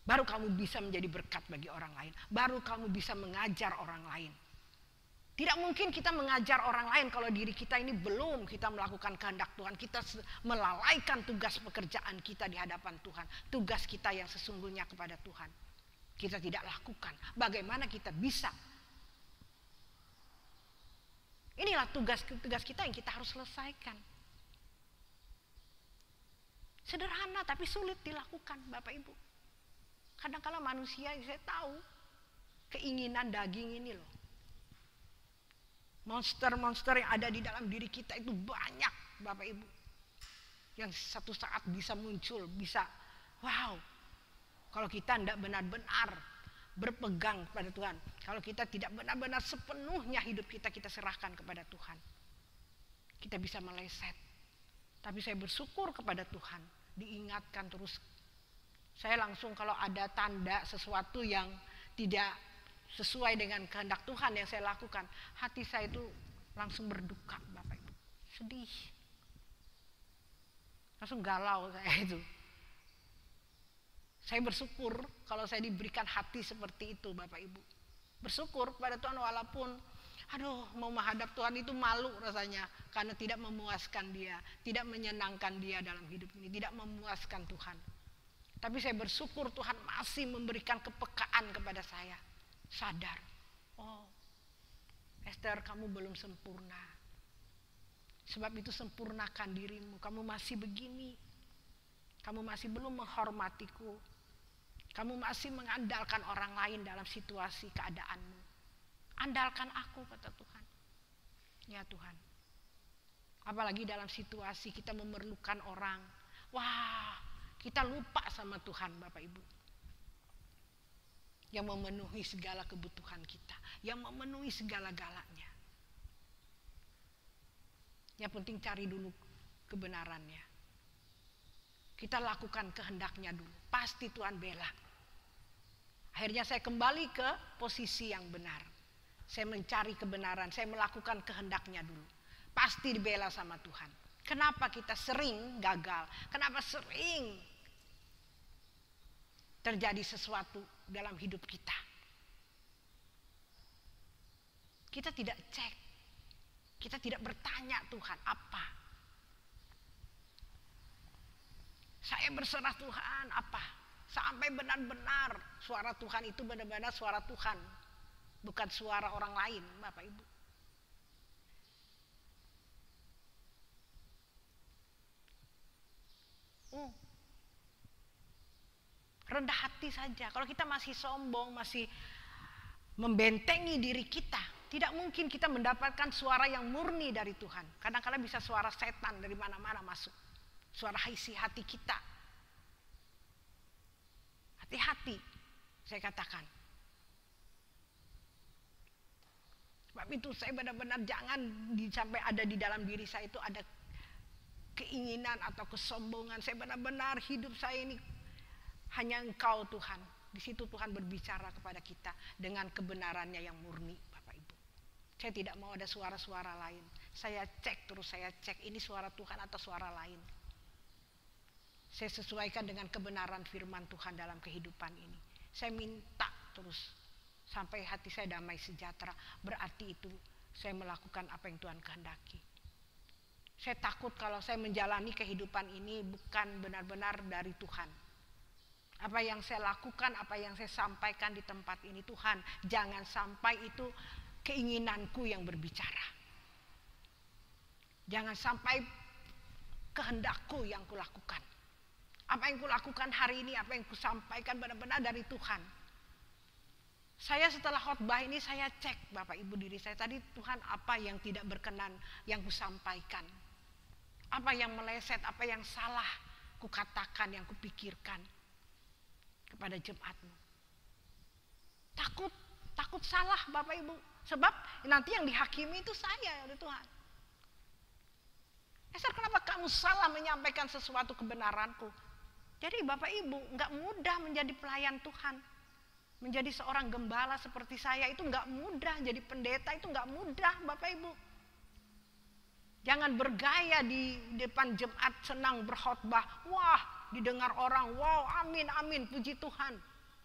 Baru kamu bisa menjadi berkat bagi orang lain. Baru kamu bisa mengajar orang lain. Tidak mungkin kita mengajar orang lain kalau diri kita ini belum kita melakukan kehendak Tuhan. Kita melalaikan tugas pekerjaan kita di hadapan Tuhan. Tugas kita yang sesungguhnya kepada Tuhan. Kita tidak lakukan. Bagaimana kita bisa? Inilah tugas kita yang kita harus selesaikan. Sederhana tapi sulit dilakukan Bapak Ibu. Kadang-kadang manusia, saya tahu keinginan daging ini loh. Monster-monster yang ada di dalam diri kita itu banyak Bapak Ibu. Yang satu saat bisa muncul, bisa wow. Kalau kita tidak benar-benar berpegang kepada Tuhan. Kalau kita tidak benar-benar sepenuhnya hidup kita serahkan kepada Tuhan. Kita bisa meleset. Tapi saya bersyukur kepada Tuhan. Diingatkan terus. Saya langsung kalau ada tanda sesuatu yang tidak sesuai dengan kehendak Tuhan yang saya lakukan, hati saya itu langsung berduka Bapak Ibu. Sedih. Langsung galau saya itu. Saya bersyukur kalau saya diberikan hati seperti itu Bapak Ibu. Bersyukur pada Tuhan walaupun mau menghadap Tuhan itu malu rasanya. Karena tidak memuaskan dia, tidak menyenangkan dia dalam hidup ini, tidak memuaskan Tuhan. Tapi saya bersyukur Tuhan masih memberikan kepekaan kepada saya. Sadar, oh Esther, kamu belum sempurna. Sebab itu sempurnakan dirimu. Kamu masih begini. Kamu masih belum menghormatiku. Kamu masih mengandalkan orang lain dalam situasi keadaanmu. Andalkan aku, kata Tuhan. Ya Tuhan. Apalagi dalam situasi kita memerlukan orang. Wah, kita lupa sama Tuhan Bapak Ibu. Yang memenuhi segala kebutuhan kita. Yang memenuhi segala-galanya. Yang penting cari dulu kebenarannya. Kita lakukan kehendaknya dulu. Pasti Tuhan bela. Akhirnya saya kembali ke posisi yang benar. Saya mencari kebenaran. Saya melakukan kehendaknya dulu. Pasti dibela sama Tuhan. Kenapa kita sering gagal? Kenapa sering terjadi sesuatu dalam hidup kita? Kita tidak cek. Kita tidak bertanya Tuhan apa. Saya berserah Tuhan apa. Sampai benar-benar suara Tuhan itu benar-benar suara Tuhan. Bukan suara orang lain Bapak Ibu. Rendah hati saja. Kalau kita masih sombong, masih membentengi diri kita, tidak mungkin kita mendapatkan suara yang murni dari Tuhan. Kadang-kadang bisa suara setan dari mana-mana masuk. Suara isi hati kita. Hati-hati, saya katakan. Sebab itu saya benar-benar jangan sampai ada di dalam diri saya itu ada keinginan atau kesombongan. Saya benar-benar hidup saya ini hanya Engkau Tuhan. Di situ Tuhan berbicara kepada kita dengan kebenarannya yang murni, Bapak Ibu. Saya tidak mau ada suara-suara lain. Saya cek terus, saya cek ini suara Tuhan atau suara lain. Saya sesuaikan dengan kebenaran firman Tuhan dalam kehidupan ini. Saya minta terus sampai hati saya damai sejahtera. Berarti itu saya melakukan apa yang Tuhan kehendaki. Saya takut kalau saya menjalani kehidupan ini bukan benar-benar dari Tuhan. Apa yang saya lakukan, apa yang saya sampaikan di tempat ini, Tuhan, jangan sampai itu keinginanku yang berbicara. Jangan sampai kehendakku yang kulakukan. Apa yang kulakukan hari ini, apa yang kusampaikan benar-benar dari Tuhan. Saya setelah khotbah ini saya cek Bapak Ibu diri saya tadi, Tuhan apa yang tidak berkenan yang kusampaikan. Apa yang meleset, apa yang salah kukatakan, yang kupikirkan kepada jemaatmu. Takut salah Bapak Ibu. Sebab nanti yang dihakimi itu saya oleh Tuhan. Esther, kenapa kamu salah menyampaikan sesuatu kebenaranku? Jadi Bapak Ibu gak mudah menjadi pelayan Tuhan. Menjadi seorang gembala seperti saya itu gak mudah. Jadi pendeta itu gak mudah Bapak Ibu. Jangan bergaya di depan jemaat senang berkhotbah. Wah, didengar orang, wow, amin, amin, puji Tuhan.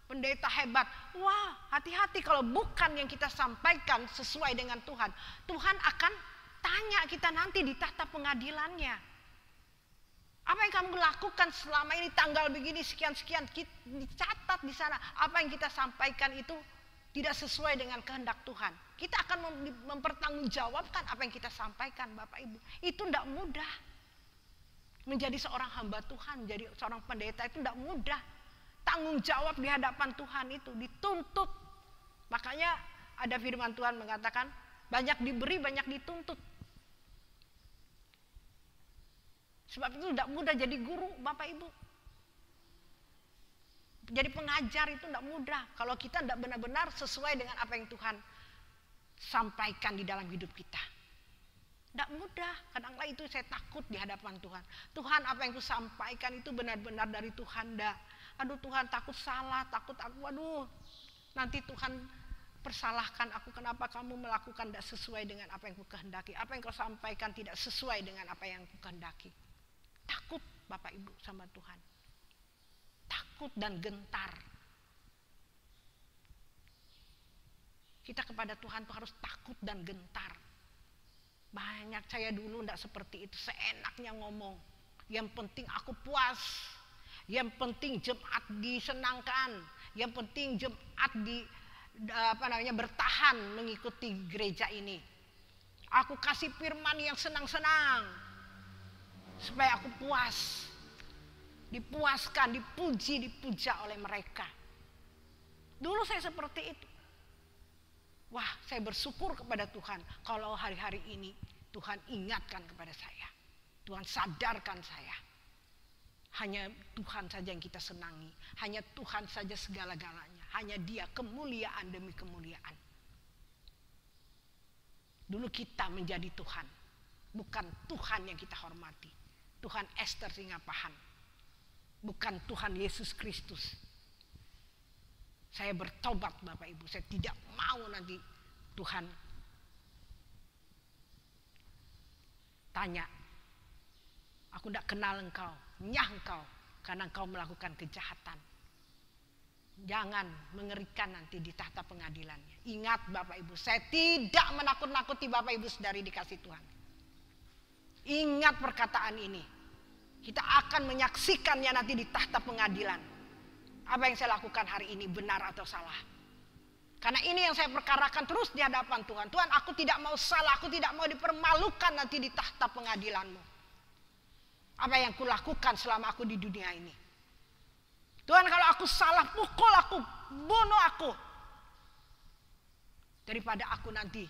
Pendeta hebat. Wah, hati-hati kalau bukan yang kita sampaikan sesuai dengan Tuhan. Tuhan akan tanya kita nanti di tahta pengadilannya. Apa yang kamu lakukan selama ini tanggal begini sekian-sekian, dicatat di sana. Apa yang kita sampaikan itu tidak sesuai dengan kehendak Tuhan. Kita akan mempertanggungjawabkan apa yang kita sampaikan Bapak Ibu. Itu tidak mudah. Menjadi seorang hamba Tuhan, menjadi seorang pendeta itu tidak mudah. Tanggung jawab di hadapan Tuhan itu dituntut. Makanya ada firman Tuhan mengatakan, banyak diberi, banyak dituntut. Sebab itu tidak mudah jadi guru Bapak Ibu. Jadi pengajar itu tidak mudah. Kalau kita tidak benar-benar sesuai dengan apa yang Tuhan sampaikan di dalam hidup kita. Tidak mudah. Kadang-kadang itu saya takut di hadapan Tuhan. Tuhan, apa yang kusampaikan itu benar-benar dari Tuhan. Aduh Tuhan, takut salah, takut aku. Aduh, nanti Tuhan persalahkan aku. Kenapa kamu melakukan tidak sesuai dengan apa yang kukehendaki. Apa yang kau sampaikan tidak sesuai dengan apa yang kukehendaki. Takut Bapak Ibu sama Tuhan. Takut. takut dan gentar. Kita kepada Tuhan tuh harus takut dan gentar. Banyak saya dulu enggak seperti itu, seenaknya ngomong. Yang penting aku puas. Yang penting jemaat disenangkan. Yang penting jemaat bertahan mengikuti gereja ini. Aku kasih firman yang senang-senang supaya aku puas. Dipuaskan, dipuji, dipuja oleh mereka. Dulu saya seperti itu. Wah, saya bersyukur kepada Tuhan kalau hari-hari ini Tuhan ingatkan kepada saya. Tuhan sadarkan saya. Hanya Tuhan saja yang kita senangi. Hanya Tuhan saja segala-galanya. Hanya Dia kemuliaan demi kemuliaan. Dulu kita menjadi Tuhan. Bukan Tuhan yang kita hormati. Tuhan Esther Singapahan. Bukan Tuhan Yesus Kristus. Saya bertobat Bapak Ibu. Saya tidak mau nanti Tuhan tanya. Aku tidak kenal engkau. Nyah engkau. Karena engkau melakukan kejahatan. Jangan mengerikan nanti di tahta pengadilannya. Ingat Bapak Ibu. Saya tidak menakut-nakuti Bapak Ibu saudari dikasih Tuhan. Ingat perkataan ini. Kita akan menyaksikannya nanti di tahta pengadilan. Apa yang saya lakukan hari ini benar atau salah. Karena ini yang saya perkarakan terus di hadapan Tuhan. Tuhan, aku tidak mau salah, aku tidak mau dipermalukan nanti di tahta pengadilan-Mu. Apa yang kulakukan selama aku di dunia ini. Tuhan, kalau aku salah, pukul aku, bunuh aku. Daripada aku nanti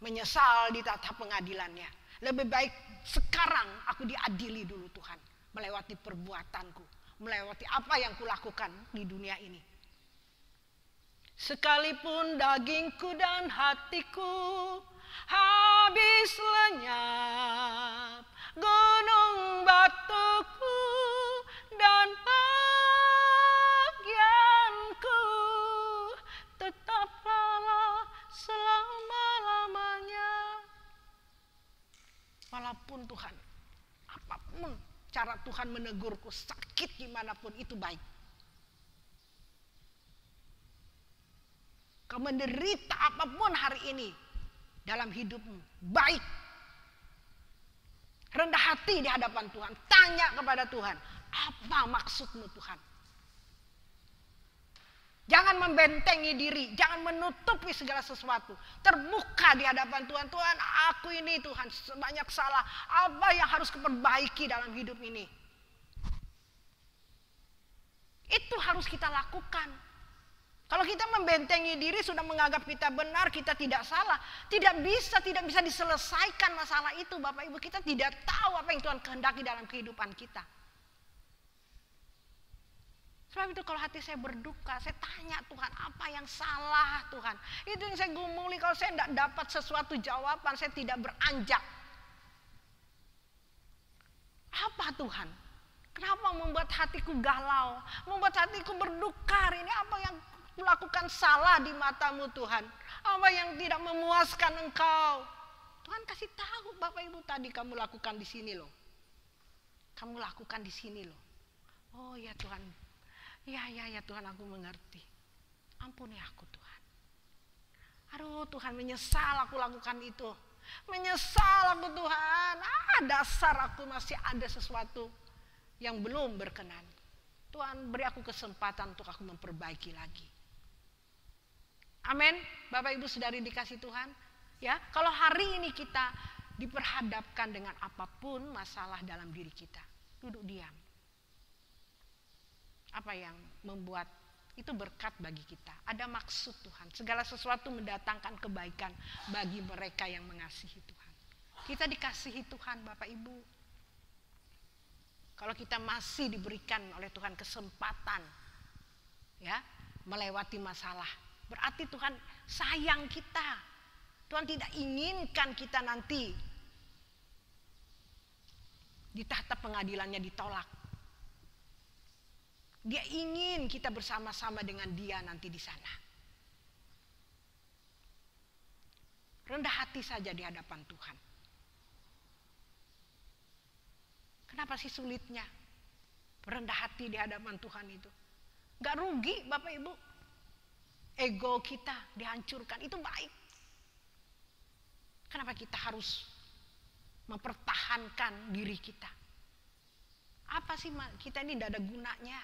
menyesal di tahta pengadilannya. Lebih baik sekarang aku diadili dulu Tuhan. Melewati perbuatanku. Melewati apa yang kulakukan di dunia ini. Sekalipun dagingku dan hatiku habis lenyap, gunung batuku dan bagianku tetaplah selama-lamanya. Walaupun Tuhan, apapun cara Tuhan menegurku, sakit dimanapun itu baik. Kau menderita apapun hari ini dalam hidupmu, baik. Rendah hati di hadapan Tuhan, tanya kepada Tuhan, apa maksudmu Tuhan? Jangan membentengi diri, jangan menutupi segala sesuatu. Terbuka di hadapan Tuhan. Tuhan, aku ini Tuhan banyak salah. Apa yang harus kuperbaiki dalam hidup ini? Itu harus kita lakukan. Kalau kita membentengi diri, sudah menganggap kita benar, kita tidak salah. Tidak bisa diselesaikan masalah itu Bapak Ibu. Kita tidak tahu apa yang Tuhan kehendaki dalam kehidupan kita. Sebab itu kalau hati saya berduka, saya tanya Tuhan, apa yang salah Tuhan? Itu yang saya gumuli, kalau saya tidak dapat sesuatu jawaban, saya tidak beranjak. Apa Tuhan? Kenapa membuat hatiku galau? Membuat hatiku berdukar? Ini apa yang kulakukan salah di matamu Tuhan? Apa yang tidak memuaskan Engkau? Tuhan kasih tahu, Bapak Ibu, tadi kamu lakukan di sini loh. Kamu lakukan di sini loh. Oh ya Tuhan. Ya Tuhan, aku mengerti. Ampuni aku Tuhan. Aduh Tuhan, menyesal aku lakukan itu. Menyesal aku Tuhan. Dasar aku masih ada sesuatu yang belum berkenan. Tuhan, beri aku kesempatan untuk aku memperbaiki lagi. Amin. Bapak Ibu saudari dikasih Tuhan. Ya, kalau hari ini kita diperhadapkan dengan apapun masalah dalam diri kita, duduk diam. Apa yang membuat itu berkat bagi kita? Ada maksud Tuhan. Segala sesuatu mendatangkan kebaikan bagi mereka yang mengasihi Tuhan. Kita dikasihi Tuhan Bapak Ibu. Kalau kita masih diberikan oleh Tuhan kesempatan ya, melewati masalah, berarti Tuhan sayang kita. Tuhan tidak inginkan kita nanti di tahta pengadilannya ditolak. Dia ingin kita bersama-sama dengan Dia nanti di sana. Rendah hati saja di hadapan Tuhan. Kenapa sih sulitnya? Rendah hati di hadapan Tuhan itu. Gak rugi Bapak Ibu. Ego kita dihancurkan, itu baik. Kenapa kita harus mempertahankan diri kita? Apa sih kita ini tidak ada gunanya?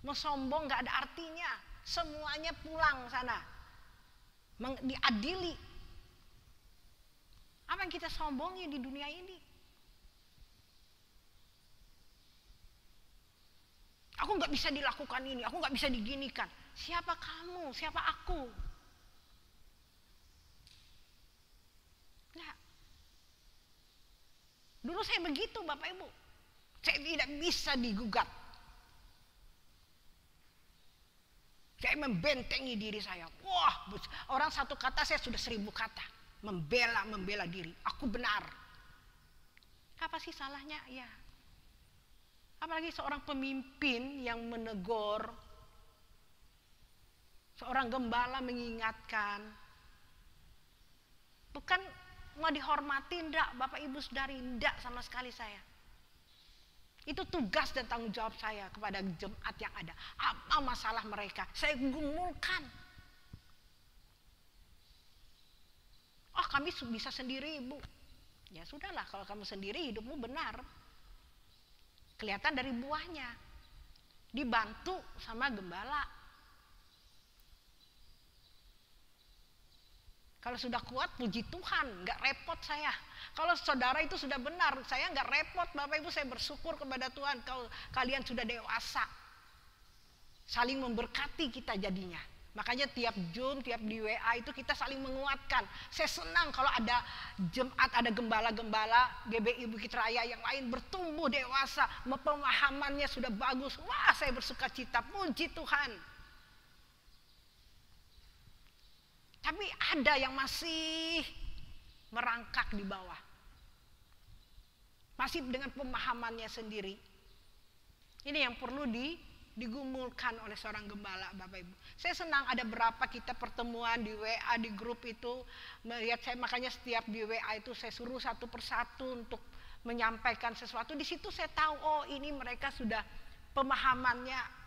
Mau sombong gak ada artinya. Semuanya pulang sana. Diadili. Apa yang kita sombongi di dunia ini? Aku gak bisa dilakukan ini, aku gak bisa diginikan. Siapa kamu? Siapa aku? Nah, dulu saya begitu Bapak Ibu. Saya tidak bisa digugat. Saya membentengi diri saya. Wah, orang satu kata saya sudah 1000 kata. Membela diri. Aku benar. Apa sih salahnya? Ya. Apalagi seorang pemimpin yang menegur. Seorang gembala mengingatkan. Bukan mau dihormati, enggak Bapak Ibu Saudari, enggak sama sekali saya. Itu tugas dan tanggung jawab saya kepada jemaat yang ada. Apa masalah mereka? Saya gumulkan. Oh, kami bisa sendiri, Ibu. Ya sudahlah, kalau kamu sendiri hidupmu benar. Kelihatan dari buahnya. Dibantu sama gembala. Kalau sudah kuat, puji Tuhan, nggak repot saya. Kalau saudara itu sudah benar, saya nggak repot, Bapak Ibu, saya bersyukur kepada Tuhan. Kalau kalian sudah dewasa, saling memberkati kita jadinya. Makanya tiap Zoom, tiap di WA itu kita saling menguatkan. Saya senang kalau ada jemaat, ada gembala-gembala GBI Bukit Raya yang lain bertumbuh dewasa, pemahamannya sudah bagus. Wah, saya bersuka cita, puji Tuhan. Tapi ada yang masih merangkak di bawah. Masih dengan pemahamannya sendiri. Ini yang perlu digumulkan oleh seorang gembala, Bapak Ibu. Saya senang ada berapa kita pertemuan di WA, di grup itu. Melihat saya, makanya setiap di WA itu saya suruh satu persatu untuk menyampaikan sesuatu. Di situ saya tahu, oh ini mereka sudah pemahamannya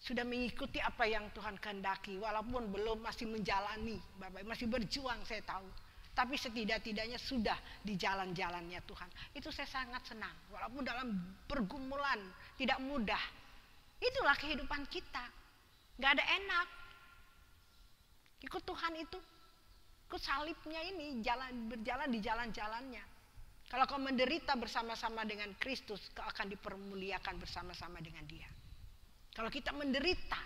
sudah mengikuti apa yang Tuhan kehendaki, walaupun belum masih menjalani, Bapak, masih berjuang saya tahu. Tapi setidak-tidaknya sudah di jalan-jalannya Tuhan. Itu saya sangat senang, walaupun dalam pergumulan tidak mudah. Itulah kehidupan kita, nggak ada enak. Ikut Tuhan itu, ikut salibnya ini, berjalan di jalan-jalannya. Kalau kau menderita bersama-sama dengan Kristus, kau akan dipermuliakan bersama-sama dengan Dia. Kalau kita menderita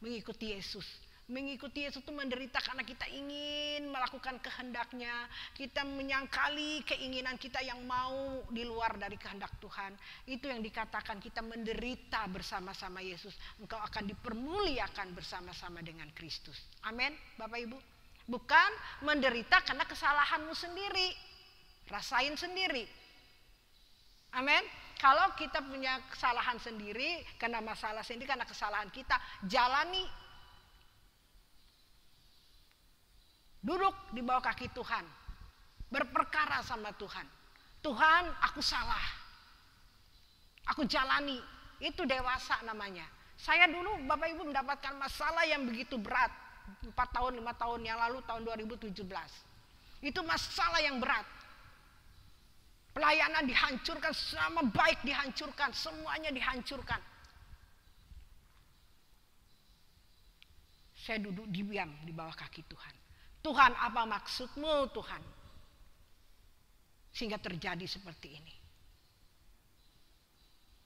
mengikuti Yesus. Mengikuti Yesus itu menderita karena kita ingin melakukan kehendaknya. Kita menyangkali keinginan kita yang mau di luar dari kehendak Tuhan. Itu yang dikatakan kita menderita bersama-sama Yesus. Engkau akan dipermuliakan bersama-sama dengan Kristus. Amin, Bapak Ibu. Bukan menderita karena kesalahanmu sendiri. Rasain sendiri. Amin. Kalau kita punya kesalahan sendiri, karena masalah sendiri, karena kesalahan kita, jalani. Duduk di bawah kaki Tuhan. Berperkara sama Tuhan. Tuhan, aku salah. Aku jalani. Itu dewasa namanya. Saya dulu, Bapak Ibu, mendapatkan masalah yang begitu berat. 4 tahun, 5 tahun yang lalu, tahun 2017. Itu masalah yang berat. Pelayanan dihancurkan, sama baik dihancurkan, semuanya dihancurkan. Saya duduk diam di bawah kaki Tuhan. Tuhan, apa maksudmu Tuhan? Sehingga terjadi seperti ini.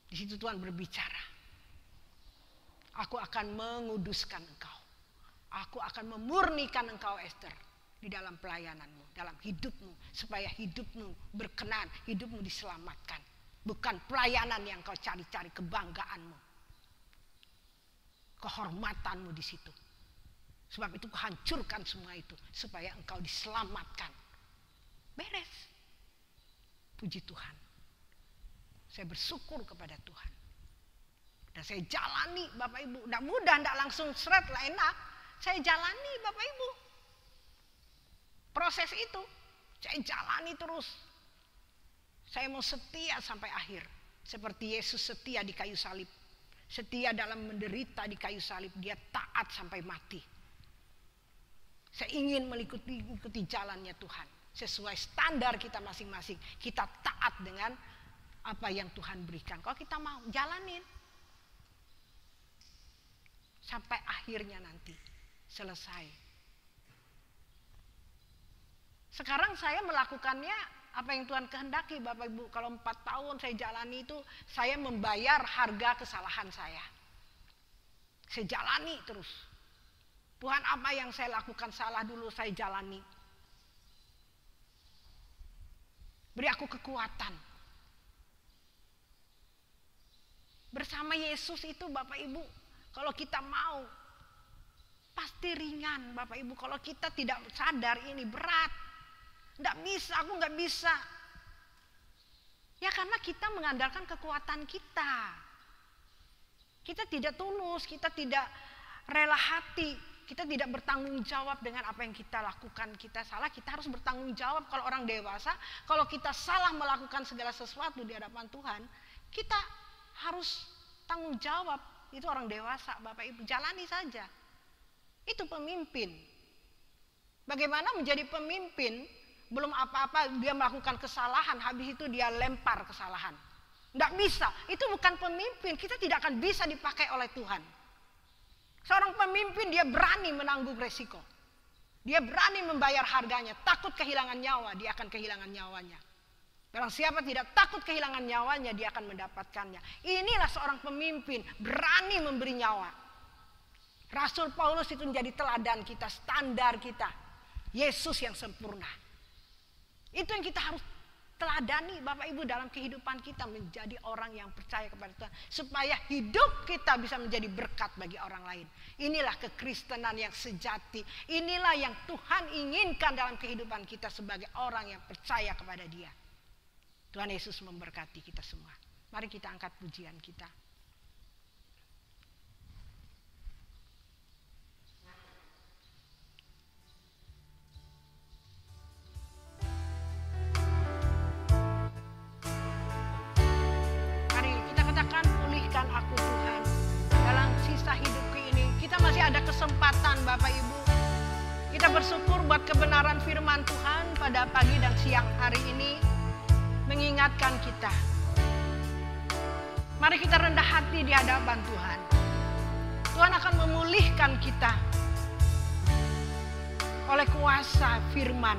Di situ Tuhan berbicara. Aku akan menguduskan engkau. Aku akan memurnikan engkau, Esther. Di dalam pelayananmu, dalam hidupmu, supaya hidupmu berkenan, hidupmu diselamatkan. Bukan pelayanan yang kau cari-cari kebanggaanmu, kehormatanmu di situ. Sebab itu hancurkan semua itu, supaya engkau diselamatkan. Beres. Puji Tuhan. Saya bersyukur kepada Tuhan. Dan saya jalani, Bapak Ibu. Tidak mudah, tidak langsung seret lah enak. Saya jalani, Bapak Ibu. Proses itu saya jalani terus. Saya mau setia sampai akhir. Seperti Yesus setia di kayu salib. Setia dalam menderita di kayu salib, dia taat sampai mati. Saya ingin mengikuti jalannya Tuhan. Sesuai standar kita masing-masing. Kita taat dengan apa yang Tuhan berikan. Kalau kita mau, jalanin. Sampai akhirnya nanti selesai. Sekarang saya melakukannya apa yang Tuhan kehendaki, Bapak Ibu. Kalau 4 tahun saya jalani itu, saya membayar harga kesalahan saya. Saya jalani terus. Tuhan, apa yang saya lakukan salah dulu saya jalani. Beri aku kekuatan. Bersama Yesus itu Bapak Ibu, kalau kita mau, pasti ringan Bapak Ibu. Kalau kita tidak sadar ini berat. Nggak bisa, aku nggak bisa. Ya karena kita mengandalkan kekuatan kita. Kita tidak tulus, kita tidak rela hati. Kita tidak bertanggung jawab dengan apa yang kita lakukan. Kita salah, kita harus bertanggung jawab. Kalau orang dewasa, kalau kita salah melakukan segala sesuatu di hadapan Tuhan, kita harus tanggung jawab. Itu orang dewasa, Bapak Ibu, jalani saja. Itu pemimpin. Bagaimana menjadi pemimpin? Belum apa-apa dia melakukan kesalahan, habis itu dia lempar kesalahan. Tidak bisa, itu bukan pemimpin. Kita tidak akan bisa dipakai oleh Tuhan. Seorang pemimpin dia berani menanggung resiko. Dia berani membayar harganya. Takut kehilangan nyawa, dia akan kehilangan nyawanya. Barang siapa tidak takut kehilangan nyawanya, dia akan mendapatkannya. Inilah seorang pemimpin, berani memberi nyawa. Rasul Paulus itu menjadi teladan kita, standar kita. Yesus yang sempurna. Itu yang kita harus teladani Bapak Ibu dalam kehidupan kita, menjadi orang yang percaya kepada Tuhan. Supaya hidup kita bisa menjadi berkat bagi orang lain. Inilah kekristenan yang sejati. Inilah yang Tuhan inginkan dalam kehidupan kita sebagai orang yang percaya kepada Dia. Tuhan Yesus memberkati kita semua. Mari kita angkat pujian kita. Aku Tuhan, dalam sisa hidupku ini kita masih ada kesempatan Bapak Ibu. Kita bersyukur buat kebenaran firman Tuhan pada pagi dan siang hari ini mengingatkan kita. Mari kita rendah hati di hadapan Tuhan. Tuhan akan memulihkan kita oleh kuasa firman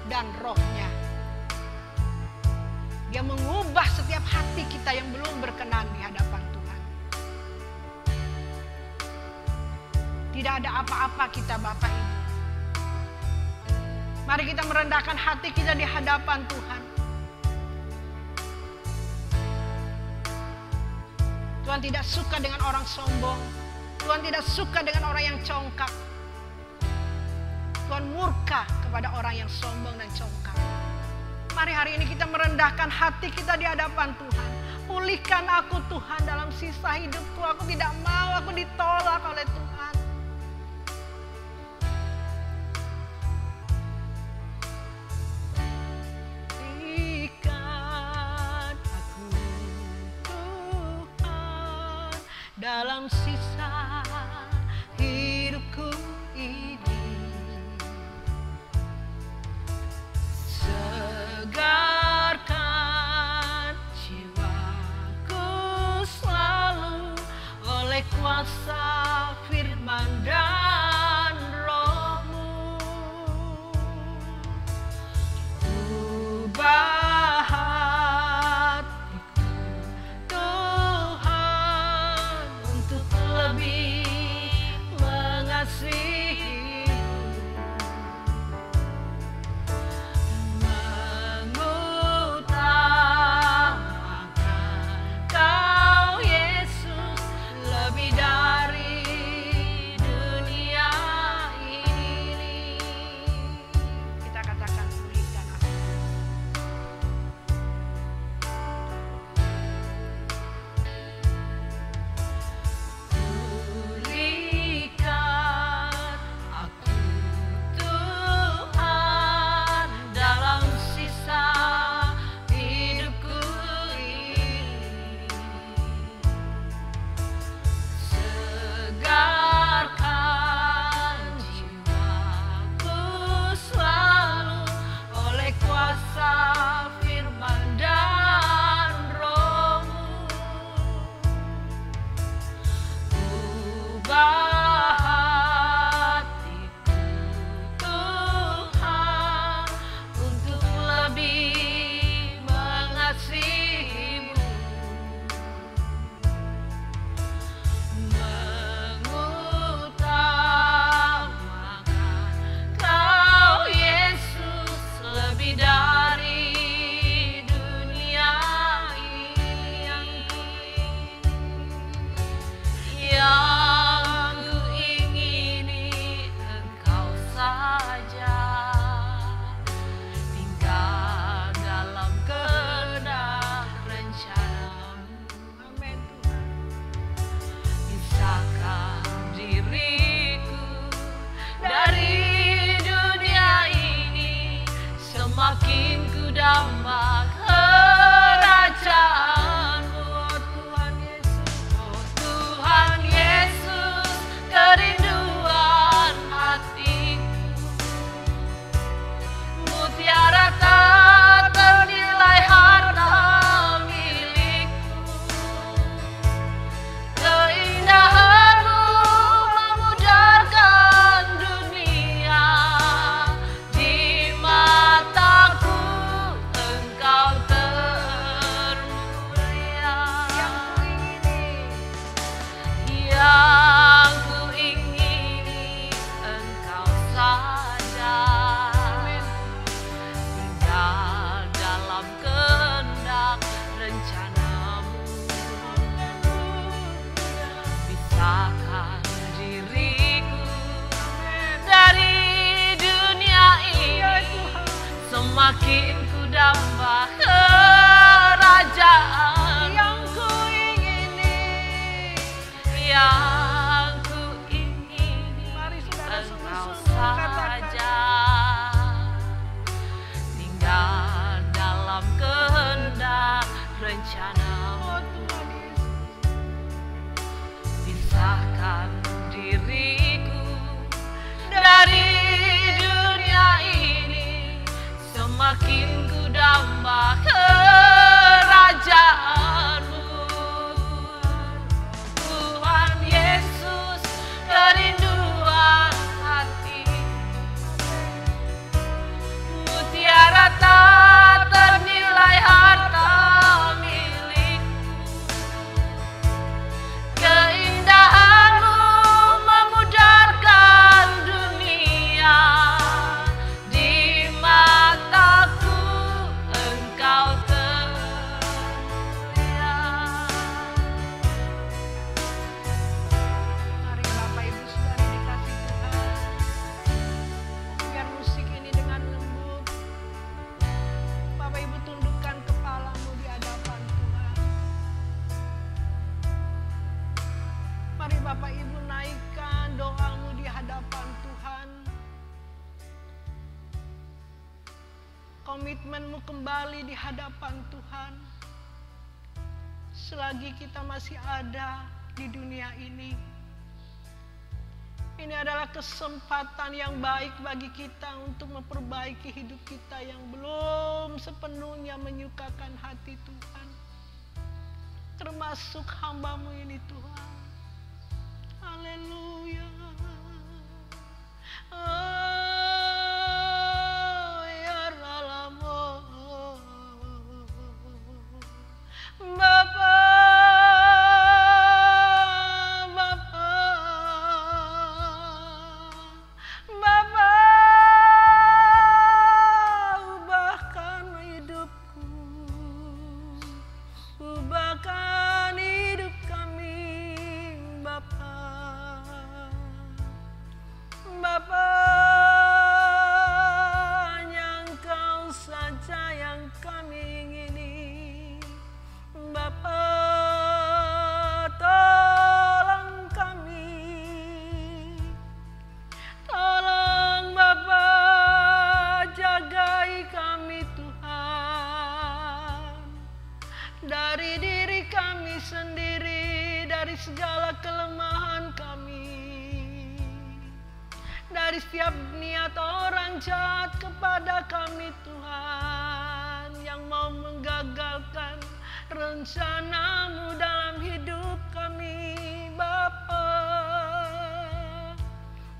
dan rohnya. Dia mengubah setiap hati kita yang belum berkenan di hadapan Tuhan. Tidak ada apa-apa kita Bapak Ibu. Mari kita merendahkan hati kita di hadapan Tuhan. Tuhan tidak suka dengan orang sombong. Tuhan tidak suka dengan orang yang congkak. Tuhan murka kepada orang yang sombong dan congkak. Mari hari ini kita merendahkan hati kita di hadapan Tuhan. Pulihkan aku Tuhan dalam sisa hidupku. Aku tidak mau aku ditolak oleh Tuhan. Berikan aku Tuhan dalam sisa hidupku ini. Segarkan jiwaku selalu oleh kuasa firman dan roh-Mu. Ubah hatiku Tuhan untuk lebih mengasihi. Kau Yesus lebih dari diriku dari dunia ini, semakin ku damba kerajaan yang ku ingini, yang ku ingini. Mari saudara Engkau sungguh-sungguh katakan, saja tinggal dalam kehendak rencanamu. oh Tuhan Yesus, Pisahkan diriku dari dunia ini, semakin ku damba kerajaanmu. Tuhan Yesus, kerinduan hati, mutiara tak ternilai harta milikku. Keindahanmu memudarkan dunia, di mataku engkau terlihat. mari Bapak Ibu Saudara dikasih Tuhan, biar musik ini dengan lembut Bapak Ibu tundukkan kepalamu di hadapan Tuhan. Mari Bapak Ibu naikkan doamu di hadapan Tuhan. Komitmenmu kembali di hadapan Tuhan. Selagi kita masih ada di dunia ini adalah kesempatan yang baik bagi kita untuk memperbaiki hidup kita yang belum sepenuhnya menyukakan hati Tuhan. Termasuk hamba-Mu ini Tuhan. Haleluya. Oh, ya Ralamo. Bapa, ubahkan hidupku, ubahkan hidup kami, Bapa. Bapa, hanya Engkau saja yang kami ingini. Bapa, tolong kami. Tolong Bapa, jagai kami Tuhan. Dari diri kami sendiri, dari segala kelemahan kami. Dari setiap niat orang jahat kepada kami Tuhan, yang mau menggagalkan rencana-Mu dalam hidup kami, Bapa.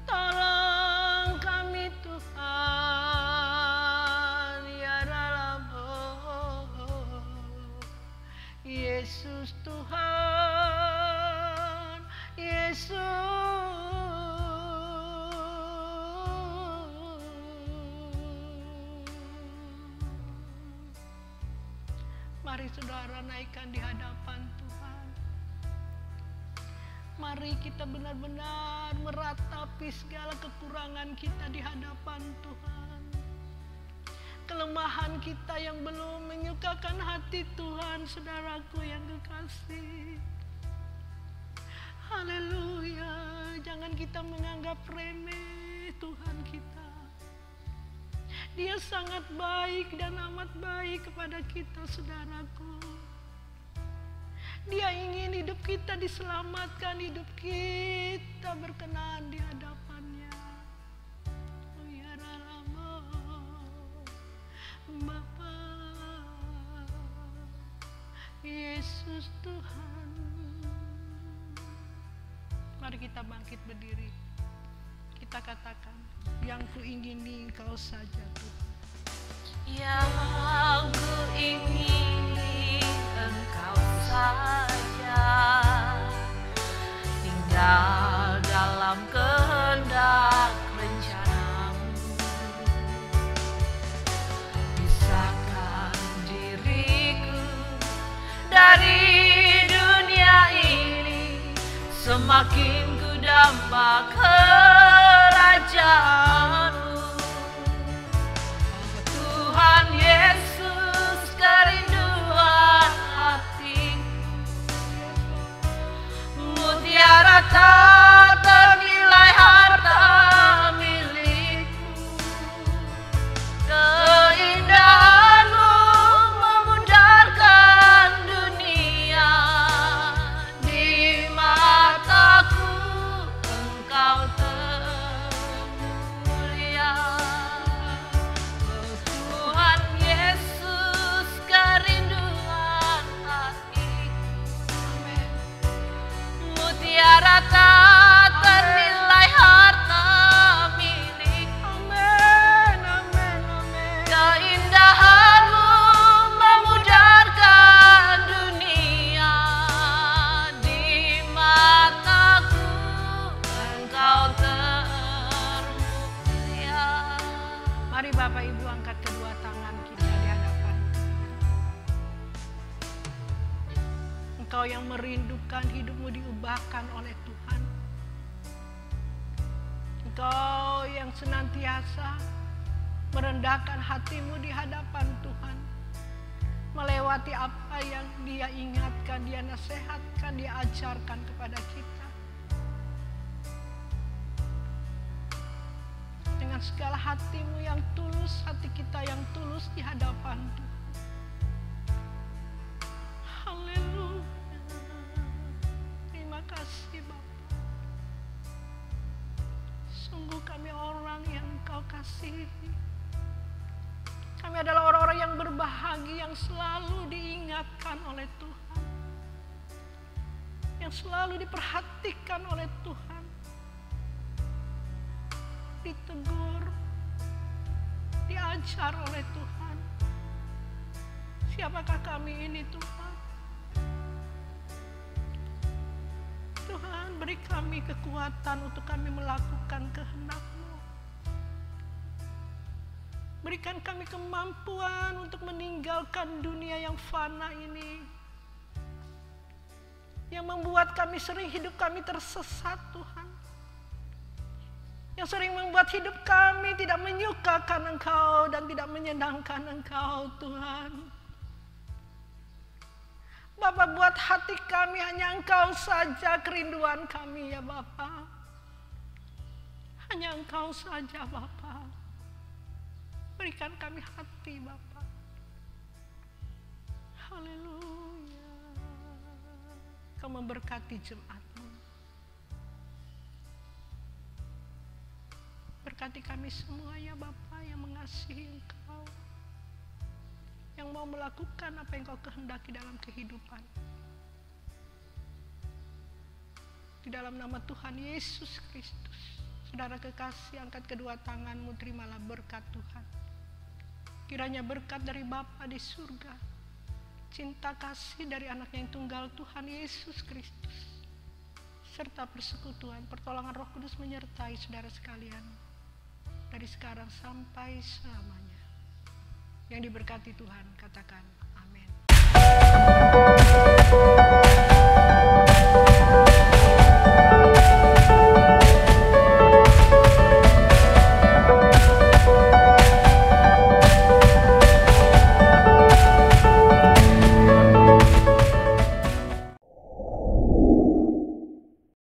Tolong kami Tuhan, ya Ralamo. Yesus Tuhan, Yesus. Mari saudara naikkan di hadapan Tuhan. Mari kita benar-benar meratapi segala kekurangan kita di hadapan Tuhan. Kelemahan kita yang belum menyukakan hati Tuhan, saudaraku yang kekasih. Haleluya. Jangan kita menganggap remeh Tuhan kita. Dia sangat baik dan amat baik kepada kita, saudaraku. Dia ingin hidup kita diselamatkan, hidup kita berkenan di hadapannya. Oh ya Ralamo, Bapa, Yesus Tuhan. Mari kita bangkit berdiri. Kita katakan, yang kuingini Engkau saja Tuhan. Yang ku ingini Engkau saja, tinggal dalam kehendak rencana-Mu. Pisahkan diriku dari dunia ini, semakin ku damba kerajaanmu. Tuhan Yesus, kerinduan hatiku, mutiara tak ternilai harta milikku. Keindahanmu memudarkan dunia, di mataku Engkau termulia. Oh Tuhan Yesus, kerinduan hatiku, mutiara tak ternilai harta milikku. Keindahanmu memudarkan dunia, di mataku Engkau termulia. Mari Bapak Ibu angkat kedua tangan kita di hadapan. Engkau yang merindukan hidupmu diubahkan oleh Tuhan. Engkau yang senantiasa merendahkan hatimu di hadapan Tuhan. Melewati apa yang Dia ingatkan, Dia nasihatkan, Dia ajarkan kepada kita. Dengan segala hatimu yang tulus, hati kita yang tulus di hadapan Tuhan. Haleluya. Terima kasih Bapa. Sungguh kami orang yang Engkau kasihi. Kami adalah orang-orang yang berbahagia, yang selalu diingatkan oleh Tuhan, yang selalu diperhatikan oleh Tuhan, ditegur, diajar oleh Tuhan. Siapakah kami ini Tuhan? Tuhan, beri kami kekuatan untuk kami melakukan kehendak-Mu. Berikan kami kemampuan untuk meninggalkan dunia yang fana ini, yang membuat kami sering hidup kami tersesat Tuhan, yang sering membuat hidup kami tidak menyukakan Engkau dan tidak menyenangkan Engkau Tuhan. Bapa, buat hati kami hanya Engkau saja kerinduan kami ya Bapa. Hanya Engkau saja Bapa. Berikan kami hati Bapa. Haleluya. Kau memberkati jemaat-Mu. Berkati kami semua ya Bapa yang mengasihi Engkau, yang mau melakukan apa yang Kau kehendaki dalam kehidupan. Di dalam nama Tuhan Yesus Kristus, saudara kekasih, angkat kedua tanganmu, terimalah berkat Tuhan. Kiranya berkat dari Bapa di surga, cinta kasih dari anak yang tunggal Tuhan Yesus Kristus, serta persekutuan pertolongan Roh Kudus menyertai saudara sekalian dari sekarang sampai selamanya. Yang diberkati Tuhan, katakan